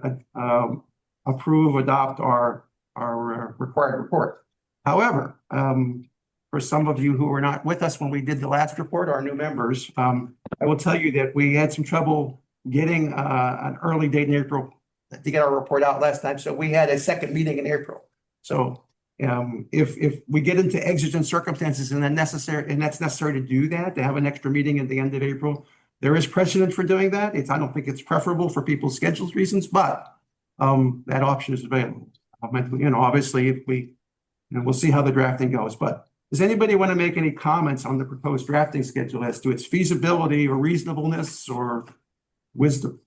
adopt our required report. However, for some of you who were not with us when we did the last report, our new members, I will tell you that we had some trouble getting an early date in April to get our report out last time. So we had a second meeting in April. So if we get into exigent circumstances and that's necessary to do that, to have an extra meeting at the end of April, there is precedent for doing that. I don't think it's preferable for people's schedules reasons, but that option is available. Obviously, if we'll see how the drafting goes. But does anybody want to make any comments on the proposed drafting schedule as to its feasibility or reasonableness or wisdom?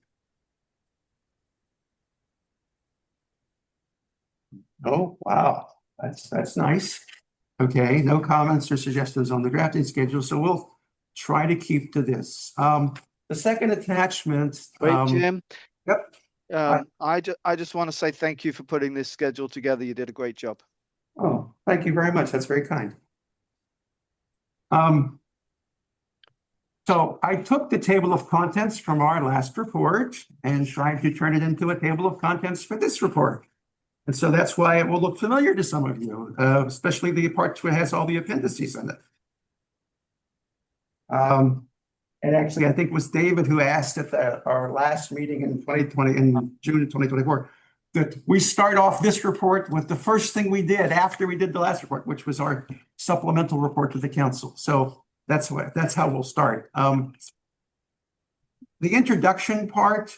Oh, wow. That's nice. Okay, no comments or suggestions on the drafting schedule, so we'll try to keep to this. The second attachment. Wait, Jim. Yep. I just want to say thank you for putting this schedule together. You did a great job. Oh, thank you very much. That's very kind. So I took the table of contents from our last report and tried to turn it into a table of contents for this report. And so that's why it will look familiar to some of you, especially the part where it has all the appendices in it. And actually, I think it was David who asked at our last meeting in June of 2024, that we start off this report with the first thing we did after we did the last report, which was our supplemental report to the council. So that's how we'll start. The introduction part,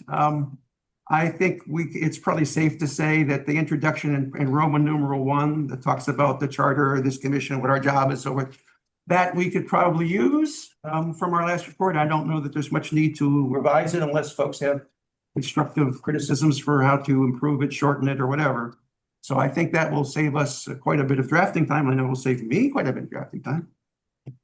I think it's probably safe to say that the introduction in Roman numeral 1 that talks about the charter of this commission, what our job is, so that we could probably use from our last report. I don't know that there's much need to revise it unless folks have constructive criticisms for how to improve it, shorten it, or whatever. So I think that will save us quite a bit of drafting time. I know it will save me quite a bit of drafting time.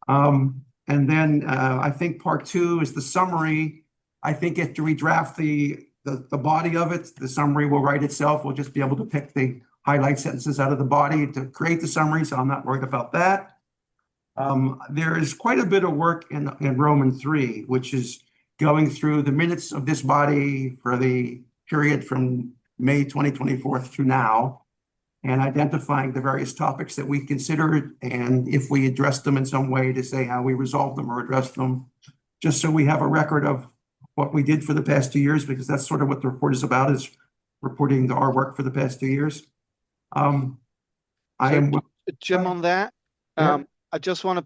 And then I think part 2 is the summary. I think after we draft the body of it, the summary will write itself. We'll just be able to pick the highlight sentences out of the body to create the summary, so I'm not worried about that. There is quite a bit of work in Roman 3, which is going through the minutes of this body for the period from May 2024 through now, and identifying the various topics that we considered, and if we addressed them in some way, to say how we resolved them or addressed them, just so we have a record of what we did for the past 2 years, because that's sort of what the report is about, is reporting our work for the past 2 years. Jim, on that, Yeah. I just want to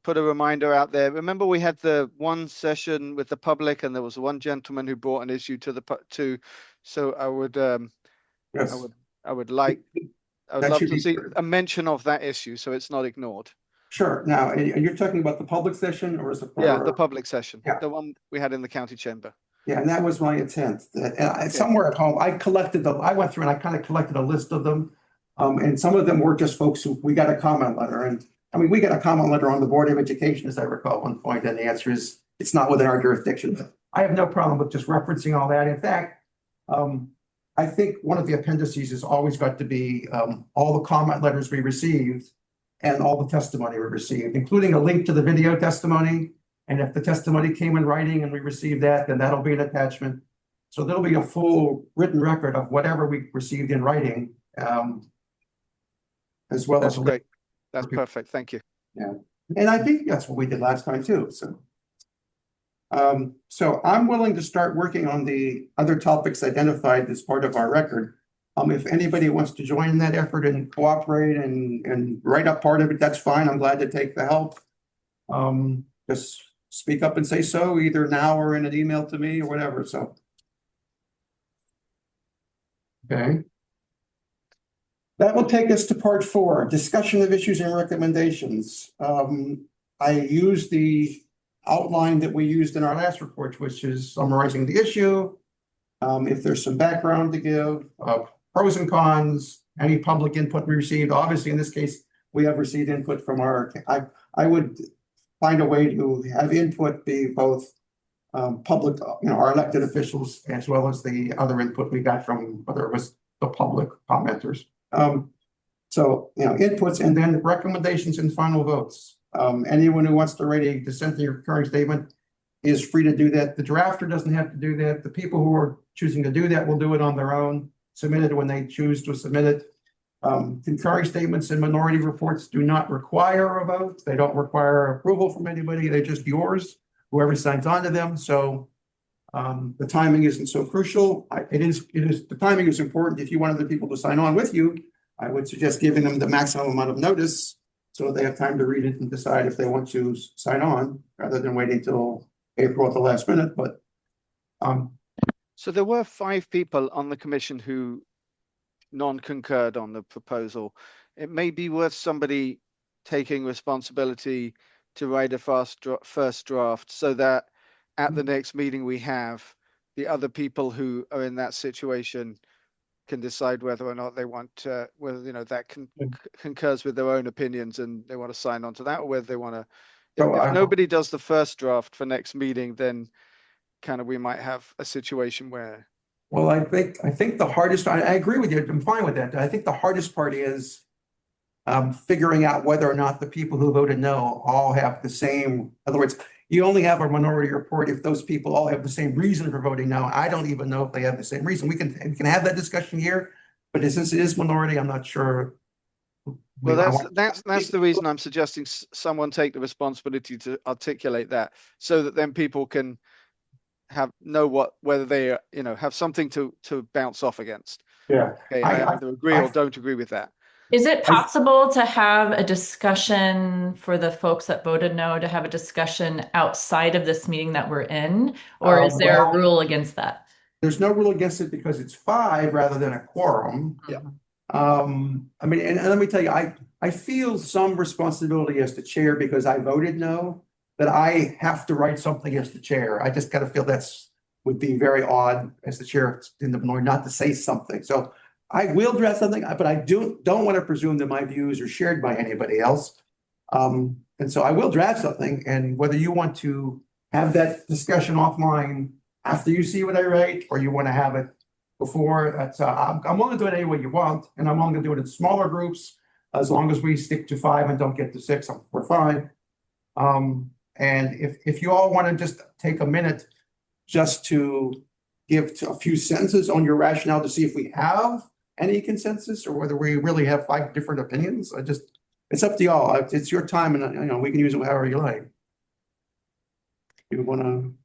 put a reminder out there. Remember, we had the one session with the public, and there was one gentleman who brought an issue to. So I would Yes. I would love should to be see clear. a mention of that issue, so it's not ignored. Sure. Now, and you're talking about the public session, or is it? Yeah, the public session, Yeah. the one we had in the county chamber. Yeah, and that was my intent. Somewhere at home, I went through and I kind of collected a list of them. And some of them were just folks who, we got a comment letter, and I mean, we got a comment letter on the Board of Education, as I recall at one point, and the answer is, it's not within our jurisdiction. But I have no problem with just referencing all that. In fact, I think one of the appendices has always got to be all the comment letters we received and all the testimony we received, including a link to the video testimony. And if the testimony came in writing and we received that, then that'll be an attachment. So there'll be a full written record of whatever we received in writing, as well as. That's great. That's perfect. Thank you. Yeah, and I think that's what we did last time too, so. So I'm willing to start working on the other topics identified as part of our record. If anybody wants to join in that effort and cooperate and write up part of it, that's fine. I'm glad to take the help. Just speak up and say so, either now or in an email to me or whatever, so. Okay. That will take us to part 4, discussion of issues and recommendations. I used the outline that we used in our last report, which is summarizing the issue. If there's some background to give, pros and cons, any public input we received. Obviously, in this case, we have received input from I would find a way to have input be both public, our elected officials, as well as the other input we got from whether it was the public commenters. So, inputs and then recommendations and final votes. Anyone who wants to write a dissenting or concurring statement is free to do that. The drafter doesn't have to do that. The people who are choosing to do that will do it on their own, submit it when they choose to submit it. Concurring statements and minority reports do not require a vote. They don't require approval from anybody. They're just yours, whoever signs on to them. So the timing isn't so crucial. The timing is important. If you want other people to sign on with you, I would suggest giving them the maximum amount of notice so they have time to read it and decide if they want to sign on, rather than waiting till April at the last minute. But so there were 5 people on the commission who non-concurred on the proposal. It may be worth somebody taking responsibility to write a first draft, so that at the next meeting we have, the other people who are in that situation can decide whether or not they want to, whether that concurs with their own opinions and they want to sign on to that, or whether they want to. If nobody does the first draft for next meeting, then kind of we might have a situation where. Well, I think the hardest, I agree with you. I'm fine with that. I think the hardest part is figuring out whether or not the people who voted no all have the same. In other words, you only have a minority report if those people all have the same reason for voting no. I don't even know if they have the same reason. We can have that discussion here, but since it is minority, I'm not sure. Well, that's the reason I'm suggesting someone take the responsibility to articulate that, so that then people can whether they have something to bounce off against. Yeah. Okay, I either agree or don't agree with that. Is it possible to have a discussion for the folks that voted no, to have a discussion outside of this meeting that we're in? Or is there a rule against that? There's no rule against it because it's 5 rather than a quorum. Yeah. I mean, and let me tell you, I feel some responsibility as the chair because I voted no, that I have to write something as the chair. I just kind of feel would be very odd as the chair in the minority not to say something. So I will draft something, but I don't want to presume that my views are shared by anybody else. And so I will draft something, and whether you want to have that discussion offline after you see what I write, or you want to have it before, that's I'm willing to do it any way you want, and I'm willing to do it in smaller groups as long as we stick to 5 and don't get to 6. We're fine. And if you all want to just take a minute just to give a few sentences on your rationale to see if we have any consensus or whether we really have 5 different opinions, it's up to y'all. It's your time, and we can use it however you like. You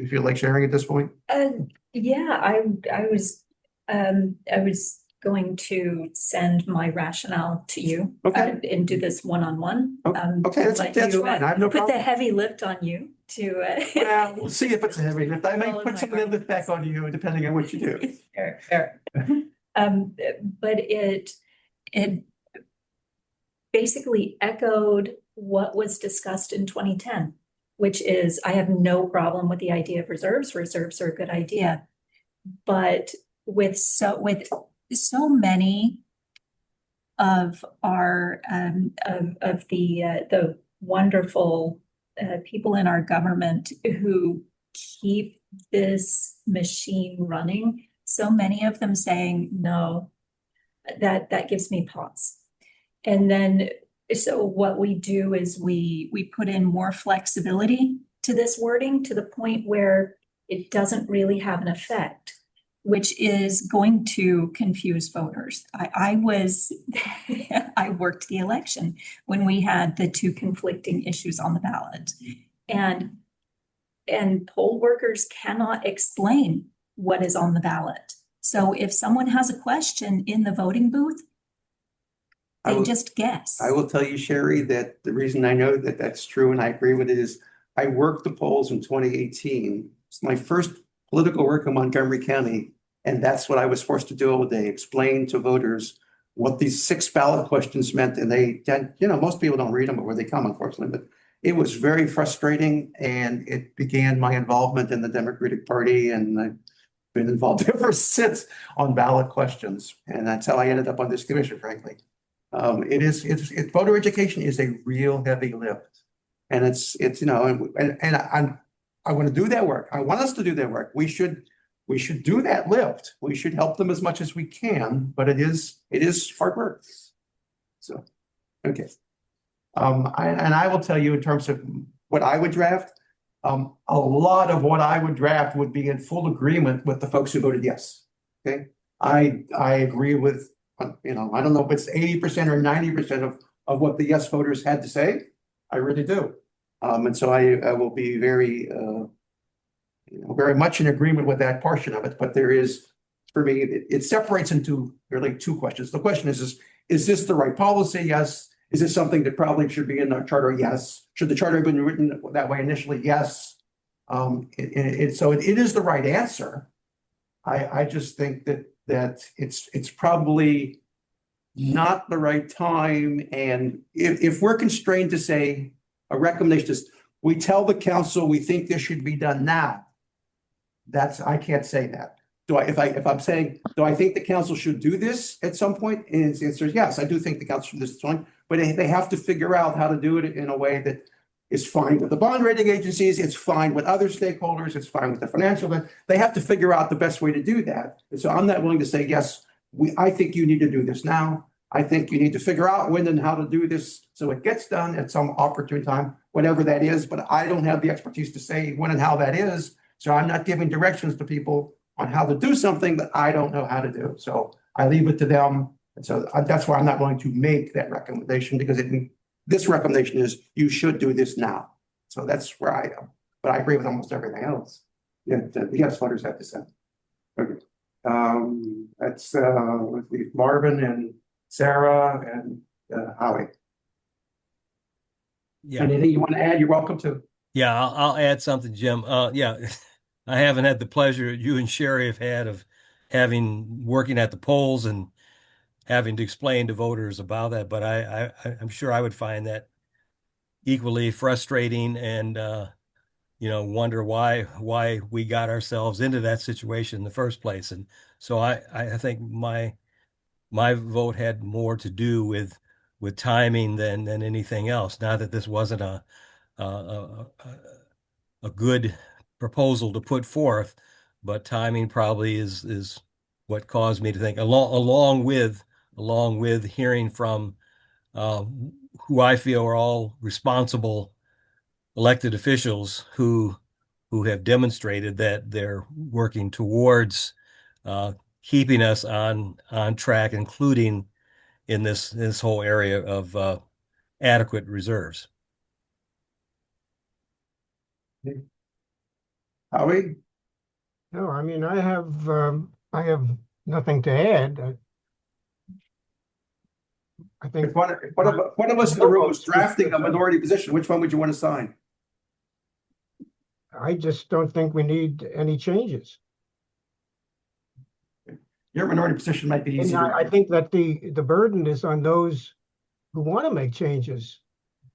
feel like sharing at this point? Yeah, I was going to send my rationale to you. Okay. And do this one-on-one. Okay, that's let fine. you, I have no put the problem. heavy lift on you to. Well, we'll see if it's a heavy lift. I may Well, put some of the lift back on you depending on what you do. Fair. But it basically echoed what was discussed in 2010, which is I have no problem with the idea of reserves. Reserves are a good idea, but with so many of our of the wonderful people in our government who keep this machine running, so many of them saying no, that gives me pause. And then so what we do is we put in more flexibility to this wording to the point where it doesn't really have an effect, which is going to confuse voters. I worked the election when we had the 2 conflicting issues on the ballot, and poll workers cannot explain what is on the ballot. So if someone has a question in the voting booth, they just guess. I will tell you, Sherry, that the reason I know that that's true and I agree with it is I worked the polls in 2018. It's my first political work in Montgomery County. And that's what I was forced to do all day, explain to voters what these 6 ballot questions meant. And most people don't read them where they come, unfortunately, but it was very frustrating. And it began my involvement in the Democratic Party. And I've been involved ever since on ballot questions. And that's how I ended up on this commission, frankly. Voter education is a real heavy lift. And I want to do that work. I want us to do that work. We should do that lift. We should help them as much as we can, but it is hard work. So, okay. I will tell you in terms of what I would draft, a lot of what I would draft would be in full agreement with the folks who voted yes. Okay. I agree with, I don't know if it's 80% or 90% of what the yes voters had to say. I really do. And so I will be very, very much in agreement with that portion of it. But there is, for me, it separates into really 2 questions. The question is this the right policy? Yes. Is this something that probably should be in our charter? Yes. Should the charter have been written that way initially? Yes. So it is the right answer. I just think that it's probably not the right time. And if we're constrained to say a recommendation is, we tell the council we think this should be done now. I can't say that. If I'm saying, do I think the council should do this at some point? And the answer is yes, I do think the council should do this at some point, but they have to figure out how to do it in a way that is fine with the bond rating agencies, it's fine with other stakeholders, it's fine with the financial, they have to figure out the best way to do that. And so I'm not willing to say, yes, I think you need to do this now. I think you need to figure out when and how to do this so it gets done at some opportune time, whatever that is, but I don't have the expertise to say when and how that is. So I'm not giving directions to people on how to do something that I don't know how to do. So I leave it to them. And so that's why I'm not going to make that recommendation, because this recommendation is you should do this now. So that's where I am. But I agree with almost everything else that the yes voters have to say. Okay. That's with Marvin and Sarah and Howie. Yeah. Anything you want to add, you're welcome to. Yeah, I'll add something, Jim. Yeah, I haven't had the pleasure you and Sherry have had of working at the polls and having to explain to voters about that, but I'm sure I would find that equally frustrating and wonder why we got ourselves into that situation in the first place. And so I think my vote had more to do with timing than anything else. Not that this wasn't a good proposal to put forth, but timing probably is what caused me to think, along with hearing from who I feel are all responsible elected officials who have demonstrated that they're working towards keeping us on track, including in this whole area of adequate reserves. Howie? No, I mean, I have nothing to add. I think If one of us in the room was drafting a minority position, which one would you want to sign? I just don't think we need any changes. Your minority position might be And easy. I think that the burden is on those who want to make changes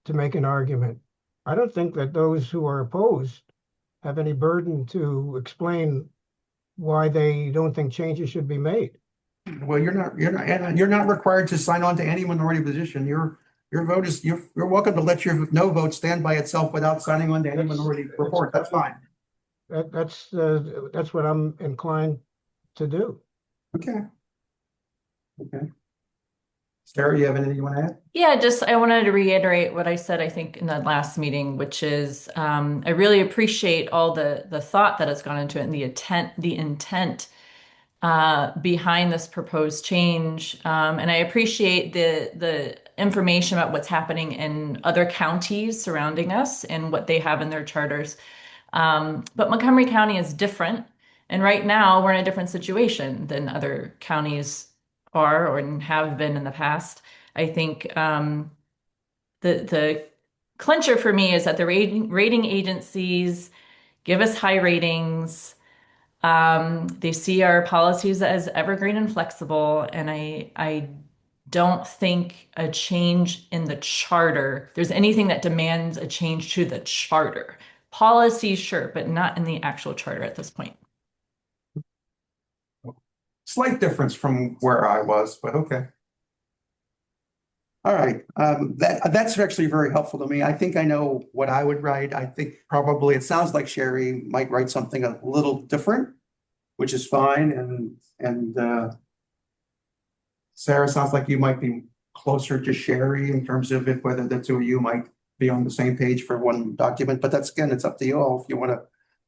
to make an argument. I don't think that those who are opposed have any burden to explain why they don't think changes should be made. Well, you're not required to sign on to any minority position. Your vote is, you're welcome to let your no vote stand by itself without signing on to any minority report. That's fine. That's what I'm inclined to do. Okay. Sarah, you have anything you want to add? Yeah, I wanted to reiterate what I said, I think, in the last meeting, which is I really appreciate all the thought that has gone into it and the intent behind this proposed change. And I appreciate the information about what's happening in other counties surrounding us and what they have in their charters. But Montgomery County is different. And right now we're in a different situation than other counties are or have been in the past. I think the clincher for me is that the rating agencies give us high ratings. They see our policies as evergreen and flexible, and I don't think a change in the charter, there's anything that demands a change to the charter. Policy, sure, but not in the actual charter at this point. Slight difference from where I was, but okay. All right, that's actually very helpful to me. I think I know what I would write. I think probably, it sounds like Sherry might write something a little different, which is fine. And Sarah, sounds like you might be closer to Sherry in terms of whether the two of you might be on the same page for one document. But that's, again, it's up to you all. If you want to,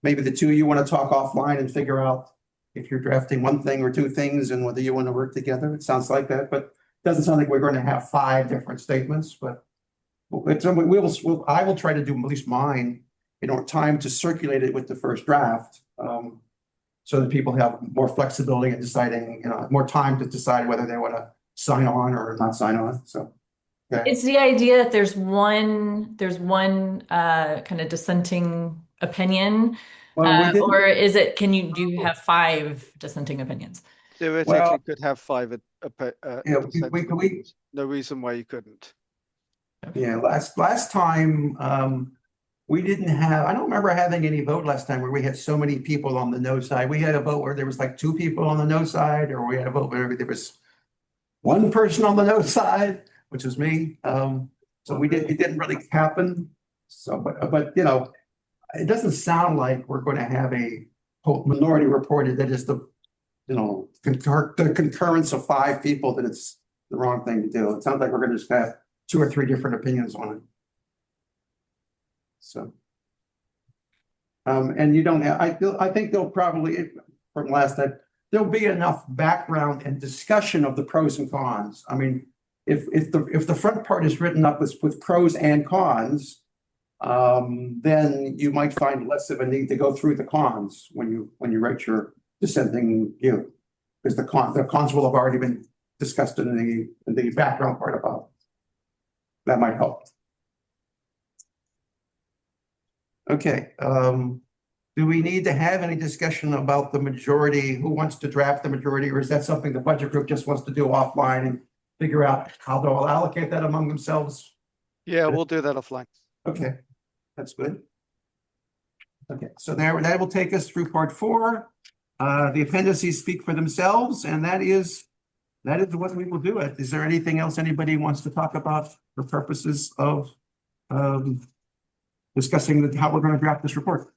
maybe the two of you want to talk offline and figure out if you're drafting one thing or two things and whether you want to work together. It sounds like that, but it doesn't sound like we're going to have 5 different statements. But I will try to do at least mine in time to circulate it with the first draft, so that people have more flexibility in deciding, more time to decide whether they want to sign on or not sign on. So okay. It's the idea that there's one kind of dissenting opinion, or is it? Do you have 5 dissenting opinions? Theoretically, could have 5. No reason why you couldn't. Yeah, last time we didn't have. I don't remember having any vote last time where we had so many people on the no side. We had a vote where there was like 2 people on the no side, or we had a vote where there was 1 person on the no side, which was me. So it didn't really happen. So, but it doesn't sound like we're going to have a minority report that is the concurrence of 5 people that it's the wrong thing to do. It sounds like we're going to just have 2 or 3 different opinions on it. So, and you don't have, I think they'll probably, from last night, there'll be enough background and discussion of the pros and cons. I mean, if the front part is written up with pros and cons, then you might find less of a need to go through the cons when you write your dissenting view, because the cons will have already been discussed in the background part above. That might help. Okay. Do we need to have any discussion about the majority? Who wants to draft the majority, or is that something the budget group just wants to do offline and figure out how they'll allocate that among themselves? Yeah, we'll do that offline. Okay, that's good. Okay, so that will take us through part 4. The appendices speak for themselves, and that is what we will do. Is there anything else anybody wants to talk about for purposes of discussing how we're going to draft this report?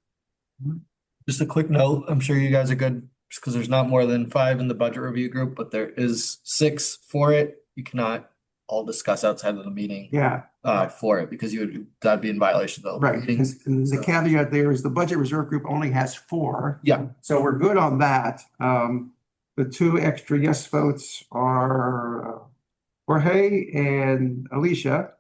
Just a quick note, I'm sure you guys are good because there's not more than 5 in the budget review group, but there is 6 for it. You cannot all discuss outside of the meeting. Yeah, for it because that'd be in violation of the Right, because the caveat there is the budget reserve group only has 4. Yeah, So we're good on that. The 2 extra yes votes are Jorge and Alicia.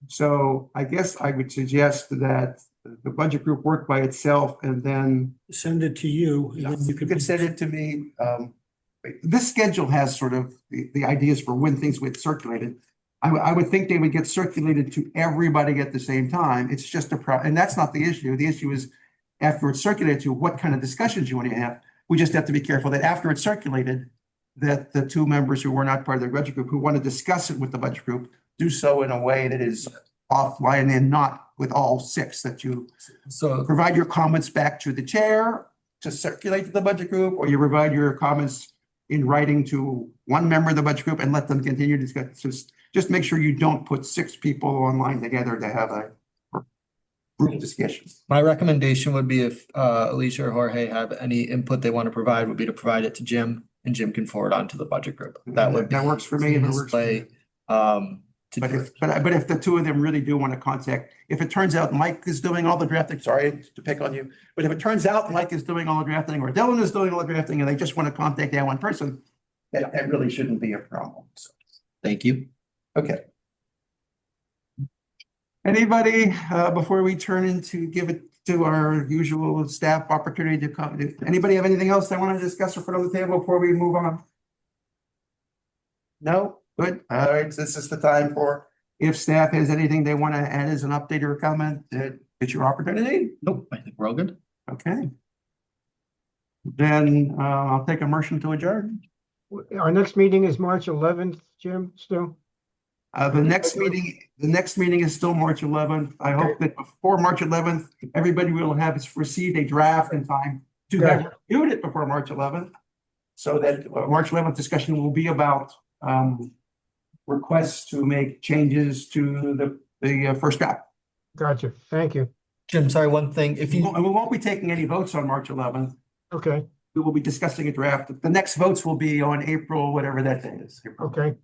So I guess I would suggest that the budget group work by itself and then Send it to you. and then you could send it to me. This schedule has sort of the ideas for when things get circulated. I would think they would get circulated to everybody at the same time. It's just and that's not the issue. The issue is after it's circulated to what kind of discussions you want to have. We just have to be careful that after it's circulated, that the 2 members who were not part of the budget group, who want to discuss it with the budget group, do so in a way that is offline and not with all 6, that you provide your comments back to the chair to circulate to the budget group, or you provide your comments in writing to one member of the budget group and let them continue to discuss. Just make sure you don't put 6 people online together to have a group discussion. my recommendation would be if Alicia or Jorge have any input they want to provide, would be to provide it to Jim, and Jim can forward on to the budget group. That works for me. If it works for me. But if the 2 of them really do want to contact, if it turns out Mike is doing all the drafting, sorry to pick on you, but if it turns out Mike is doing all the drafting or Dylan is doing all the drafting and they just want to contact that one person, that really shouldn't be a problem. So, Thank you. okay. Anybody, before we turn into give it to our usual staff opportunity to come, anybody have anything else they want to discuss or put on the table before we move on? No? Good. All right. So this is the time for, if staff has anything they want to add as an update or a comment, it's your opportunity. Nope, I think we're all good. Okay. Then I'll take a motion to adjourn. Our next meeting is March 11th, Jim, still? The next meeting is still March 11th. I hope that before March 11th, everybody will have received a draft in time to have reviewed it before March 11th. So that March 11th discussion will be about requests to make changes to the first draft. Gotcha. Thank you. Jim, sorry, one thing. And we won't be taking any votes on March 11th. Okay, We will be discussing a draft. The next votes will be on April, whatever that day is. okay.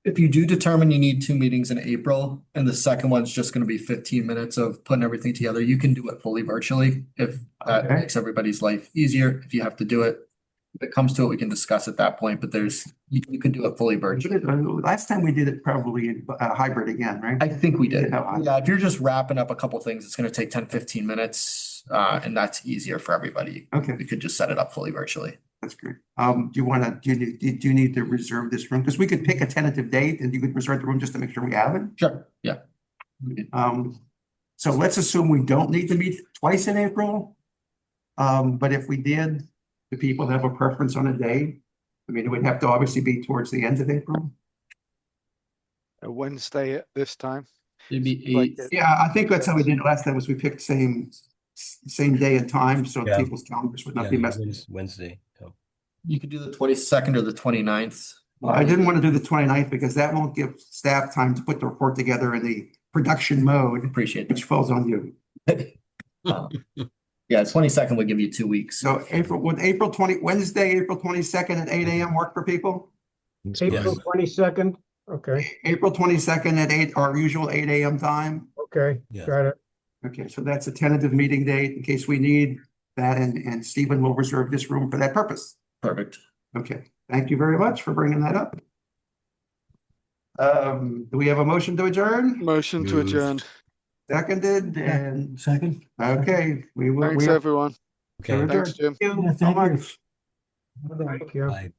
If you do determine you need 2 meetings in April, and the second one's just gonna be 15 minutes of putting everything together, you can do it fully virtually if that Okay. makes everybody's life easier. If you have to do it, if it comes to it, we can discuss at that point, but you can do it fully virtually. Last time we did it probably in hybrid again, right? I think we did. Yeah. Yeah, if you're just wrapping up a couple things, it's gonna take 10-15 minutes, and that's easier for everybody. Okay. We could just set it up fully virtually. That's great. Do you need to reserve this room? Because we could pick a tentative date and you could reserve the room just to make sure we have it. Sure, yeah. So let's assume we don't need to meet twice in April. But if we did, do people have a preference on a day? I mean, it would have to obviously be towards the end of April. A Wednesday at this time. It'd be Like 8. Yeah, I think that's how we did it last time, was we picked same day and time, so Yeah. people's calendars would not be messed. Wednesday. So. You could do the 22nd or the 29th. I didn't want to do the 29th because that won't give staff time to put the report together in the production mode, Appreciate which falls on you. that. Yeah, 22nd would give you 2 weeks. So Wednesday, April 22nd at 8 a.m. work for people? April 22nd, okay, April 22nd at 8, our usual 8 a.m. time. okay, Yeah. got it. Okay, so that's a tentative meeting date in case we need that, and Stephen will reserve this room for that purpose. Perfect. Okay, thank you very much for bringing that up. Do we have a motion to adjourn? Motion to Moved. adjourn. Seconded, and, Second. okay, we will. Thanks, everyone. Okay. Thanks, Jim. Thank you so Yeah, thank you. much. Thank you. Bye.